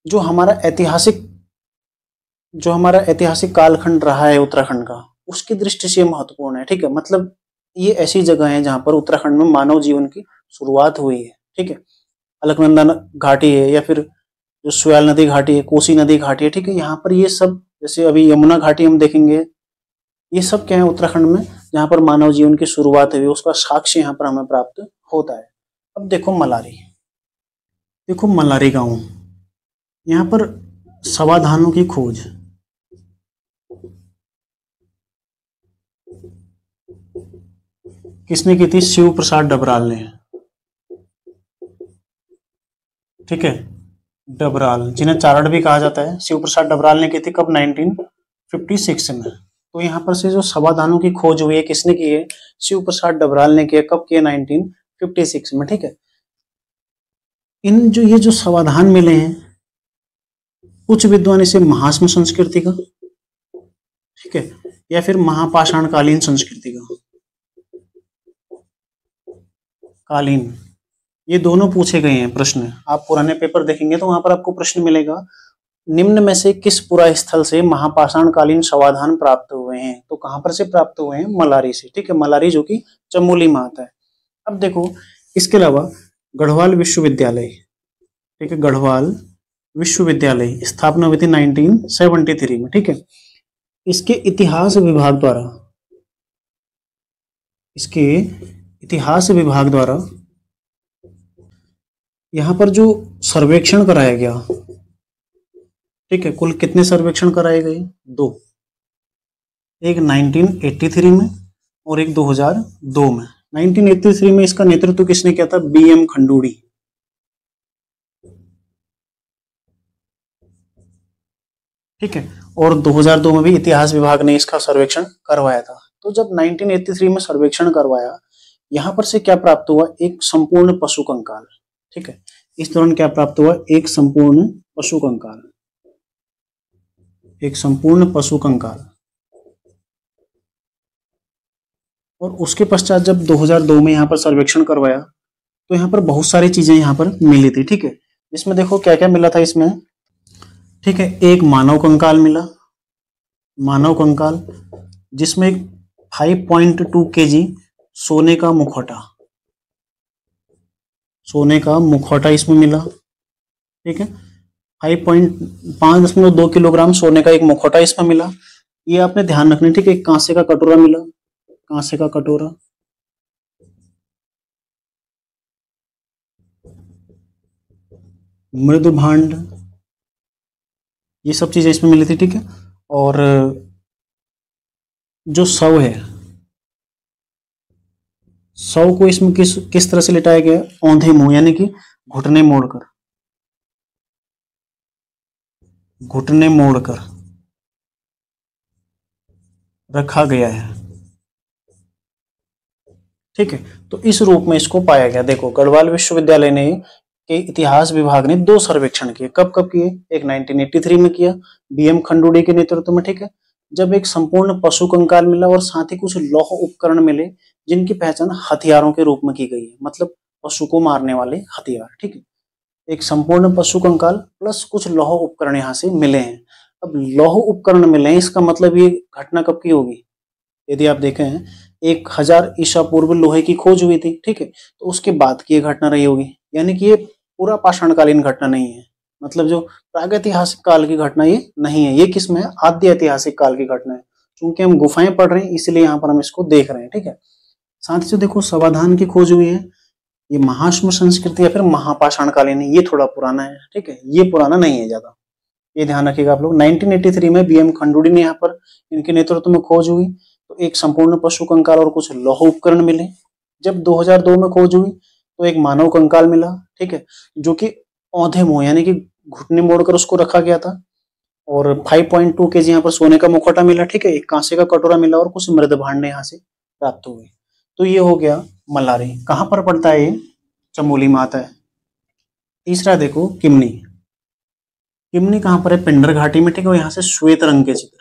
जो हमारा ऐतिहासिक कालखंड रहा है उत्तराखंड का, उसकी दृष्टि से महत्वपूर्ण है। ठीक है, मतलब ये ऐसी जगह है जहां पर उत्तराखंड में मानव जीवन की शुरुआत हुई है। ठीक है, अलकनंदा घाटी है या फिर जो सुयाल नदी घाटी है, कोसी नदी घाटी है। ठीक है, यहाँ पर ये सब, जैसे अभी यमुना घाटी हम देखेंगे, ये सब क्या है उत्तराखंड में जहाँ पर मानव जीवन की शुरुआत हुई, उसका साक्ष्य यहाँ पर हमें प्राप्त होता है। अब देखो मलारी गांव, यहाँ पर समाधानों की खोज किसने की थी, शिव प्रसाद डबराल ने। ठीक है, डबराल, जिन्हें चारण भी कहा जाता है, शिव प्रसाद डबराल ने की थी कब, 1956 में। तो यहाँ पर से जो समाधानों की खोज हुई है किसने की है, शिव प्रसाद डबराल ने किया। कब किया, 1956 में। ठीक है, ये जो समाधान मिले हैं कुछ विद्वान इसे महास्म संस्कृति का, ठीक है, या फिर महापाषाणकालीन संस्कृति का कालीन, ये दोनों पूछे गए हैं प्रश्न। आप पुराने पेपर देखेंगे तो वहां पर आपको प्रश्न मिलेगा, निम्न में से किस पुरा स्थल से महापाषाणकालीन समाधान प्राप्त हुए हैं। तो कहां पर से प्राप्त हुए हैं, मलारी से। ठीक है, मलारी जो कि चमोली में आता है। अब देखो इसके अलावा गढ़वाल विश्वविद्यालय, ठीक है, गढ़वाल विश्वविद्यालय स्थापना हुई थी 1973 में। ठीक है, इसके इतिहास विभाग द्वारा यहां पर जो सर्वेक्षण कराया गया, ठीक है, कुल कितने सर्वेक्षण कराए गए, 2, एक 1983 में और एक 2002 में। 1983 में इसका नेतृत्व किसने किया था, BM खंडूड़ी। ठीक है, और 2002 में भी इतिहास विभाग ने इसका सर्वेक्षण करवाया था। तो जब 1983 में सर्वेक्षण करवाया, यहां पर से क्या प्राप्त हुआ, एक संपूर्ण पशु कंकाल। ठीक है, इस दौरान क्या प्राप्त हुआ, एक संपूर्ण पशु कंकाल। और उसके पश्चात जब 2002 में यहाँ पर सर्वेक्षण करवाया तो यहाँ पर बहुत सारी चीजें यहाँ पर मिली थी। ठीक है, इसमें देखो क्या क्या मिला था इसमें। ठीक है, एक मानव कंकाल जिसमें एक 5.2 kg सोने का मुखौटा इसमें मिला। ठीक है, 5.2 किलोग्राम सोने का एक मुखौटा इसमें मिला। ये आपने ध्यान रखना। ठीक है, एक कांसे का कटोरा मिला, मृदु भांड, ये सब चीजें इसमें मिली थी। ठीक है, और जो शव है, शव को इसमें किस तरह से लिटाया गया, औंधे मुंह, यानी कि घुटने मोड़कर रखा गया है। ठीक है, तो इस रूप में इसको पाया गया। देखो गढ़वाल विश्वविद्यालय ने के इतिहास विभाग ने 2 सर्वेक्षण किए। कब किए, एक 1983 में किया BM खंडूड़ी के नेतृत्व में। ठीक है, जब एक संपूर्ण पशु कंकाल मिला और साथ ही कुछ लौह उपकरण मिले जिनकी पहचान हथियारों के रूप में की गई है, मतलब पशु को मारने वाले हथियार। ठीक है, एक संपूर्ण पशु कंकाल प्लस कुछ लौह उपकरण यहाँ से मिले हैं। अब लौह उपकरण मिले हैं, इसका मतलब ये घटना कब की होगी, यदि आप देखें 1000 ईसा पूर्व लोहे की खोज हुई थी। ठीक है, तो उसके बाद की ये घटना रही होगी, यानी कि ये पूरा पाषाणकालीन घटना नहीं है, मतलब जो प्रागैतिहासिक काल की घटना ये नहीं है। ये किस में है, आद्य ऐतिहासिक काल की घटना है। क्योंकि हम गुफाएं पढ़ रहे हैं इसलिए यहाँ पर हम इसको देख रहे हैं। ठीक है, साथ ही जो देखो समाधान की खोज हुई है, ये महाश्म संस्कृति या फिर महापाषाण कालीन, ये थोड़ा पुराना है, ठीक है, ये पुराना नहीं है ज्यादा, ये ध्यान रखिएगा आप लोग। 1983 में बीएम खंडूड़ी ने यहाँ पर इनके नेतृत्व में खोज हुई तो एक संपूर्ण पशु कंकाल और कुछ लौह उपकरण मिले। जब 2002 में खोज हुई तो एक मानव कंकाल मिला, ठीक है, जो कि औंधे मुंह यानी कि घुटने मोड़कर उसको रखा गया था। और 5.2 केजी यहाँ पर सोने का मुखौटा मिला, ठीक है, एक कांसे का कटोरा मिला और कुछ मृद भांड यहाँ से प्राप्त हुए। तो ये हो गया मल्लारी। कहाँ पर पड़ता है ये? चमोली में आता है। तीसरा देखो किमनी। किमनी कहाँ पर है? पिंडर घाटी में, ठीक है, यहाँ से श्वेत रंग के चित्र,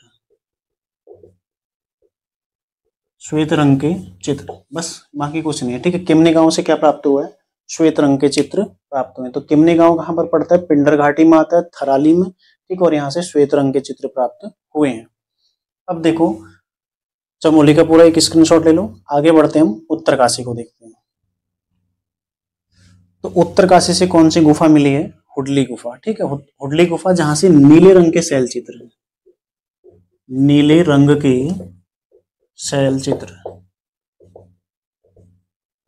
श्वेत रंग के चित्र, बस बाकी कुछ नहीं है, ठीक है। किमनी गांव से क्या प्राप्त हुआ है? श्वेत रंग के चित्र प्राप्त हुए। तो किमनी गांव कहाँ पर पड़ता है? पिंडर घाटी में आता है, थराली में, ठीक, और यहाँ से श्वेत रंग के चित्र प्राप्त हुए हैं। अब देखो चमोली का पूरा एक स्क्रीनशॉट ले लो। आगे बढ़ते हैं, हम उत्तरकाशी को देखते हैं। तो उत्तरकाशी से कौन सी गुफा मिली है? हुडली गुफा, ठीक है, हुडली गुफा, जहां से नीले रंग के शैल चित्र, नीले रंग के शैल चित्र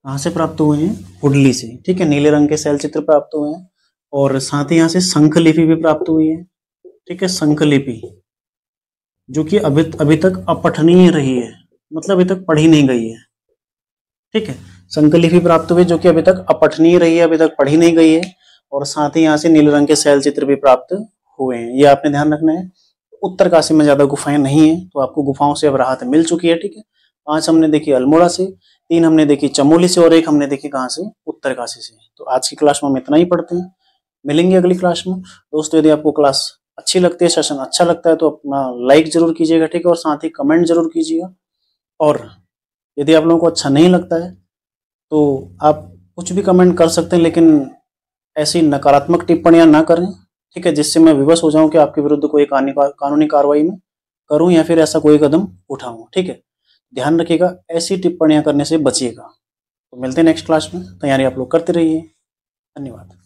कहां से प्राप्त हुए हैं? हुडली से, ठीक है, नीले रंग के शैल चित्र प्राप्त हुए हैं। और साथ ही यहाँ से शंख लिपि भी प्राप्त हुई है, ठीक है, शंख लिपि, जो कि अभी तक अपठनीय रही है, मतलब अभी तक पढ़ी नहीं गई है, ठीक है। शंख लिपि प्राप्त हुई जो कि अभी तक अपठनीय रही है, अभी तक पढ़ी नहीं गई है। और साथ ही यहाँ से नीले रंग के शैल चित्र भी प्राप्त हुए हैं, ये आपने ध्यान रखना है। उत्तरकाशी में ज्यादा गुफाएं नहीं है, तो आपको गुफाओं से अब राहत मिल चुकी है, ठीक है। 5 हमने देखी अल्मोड़ा से, 3 हमने देखी चमोली से और 1 हमने देखी कहाँ से? उत्तरकाशी से। तो आज की क्लास में हम इतना ही पढ़ते हैं, मिलेंगे अगली क्लास में। दोस्तों यदि आपको क्लास अच्छी लगती है, सेशन अच्छा लगता है, तो अपना लाइक जरूर कीजिएगा, ठीक है, और साथ ही कमेंट जरूर कीजिएगा। और यदि आप लोगों को अच्छा नहीं लगता है तो आप कुछ भी कमेंट कर सकते हैं, लेकिन ऐसी नकारात्मक टिप्पणियां ना करें, ठीक है, जिससे मैं विवश हो जाऊं कि आपके विरुद्ध कोई कानूनी कार्रवाई में करूं या फिर ऐसा कोई कदम उठाऊं, ठीक है। ध्यान रखिएगा, ऐसी टिप्पणियां करने से बचिएगा। तो मिलते हैं नेक्स्ट क्लास में, तैयारी आप लोग करते रहिए। धन्यवाद।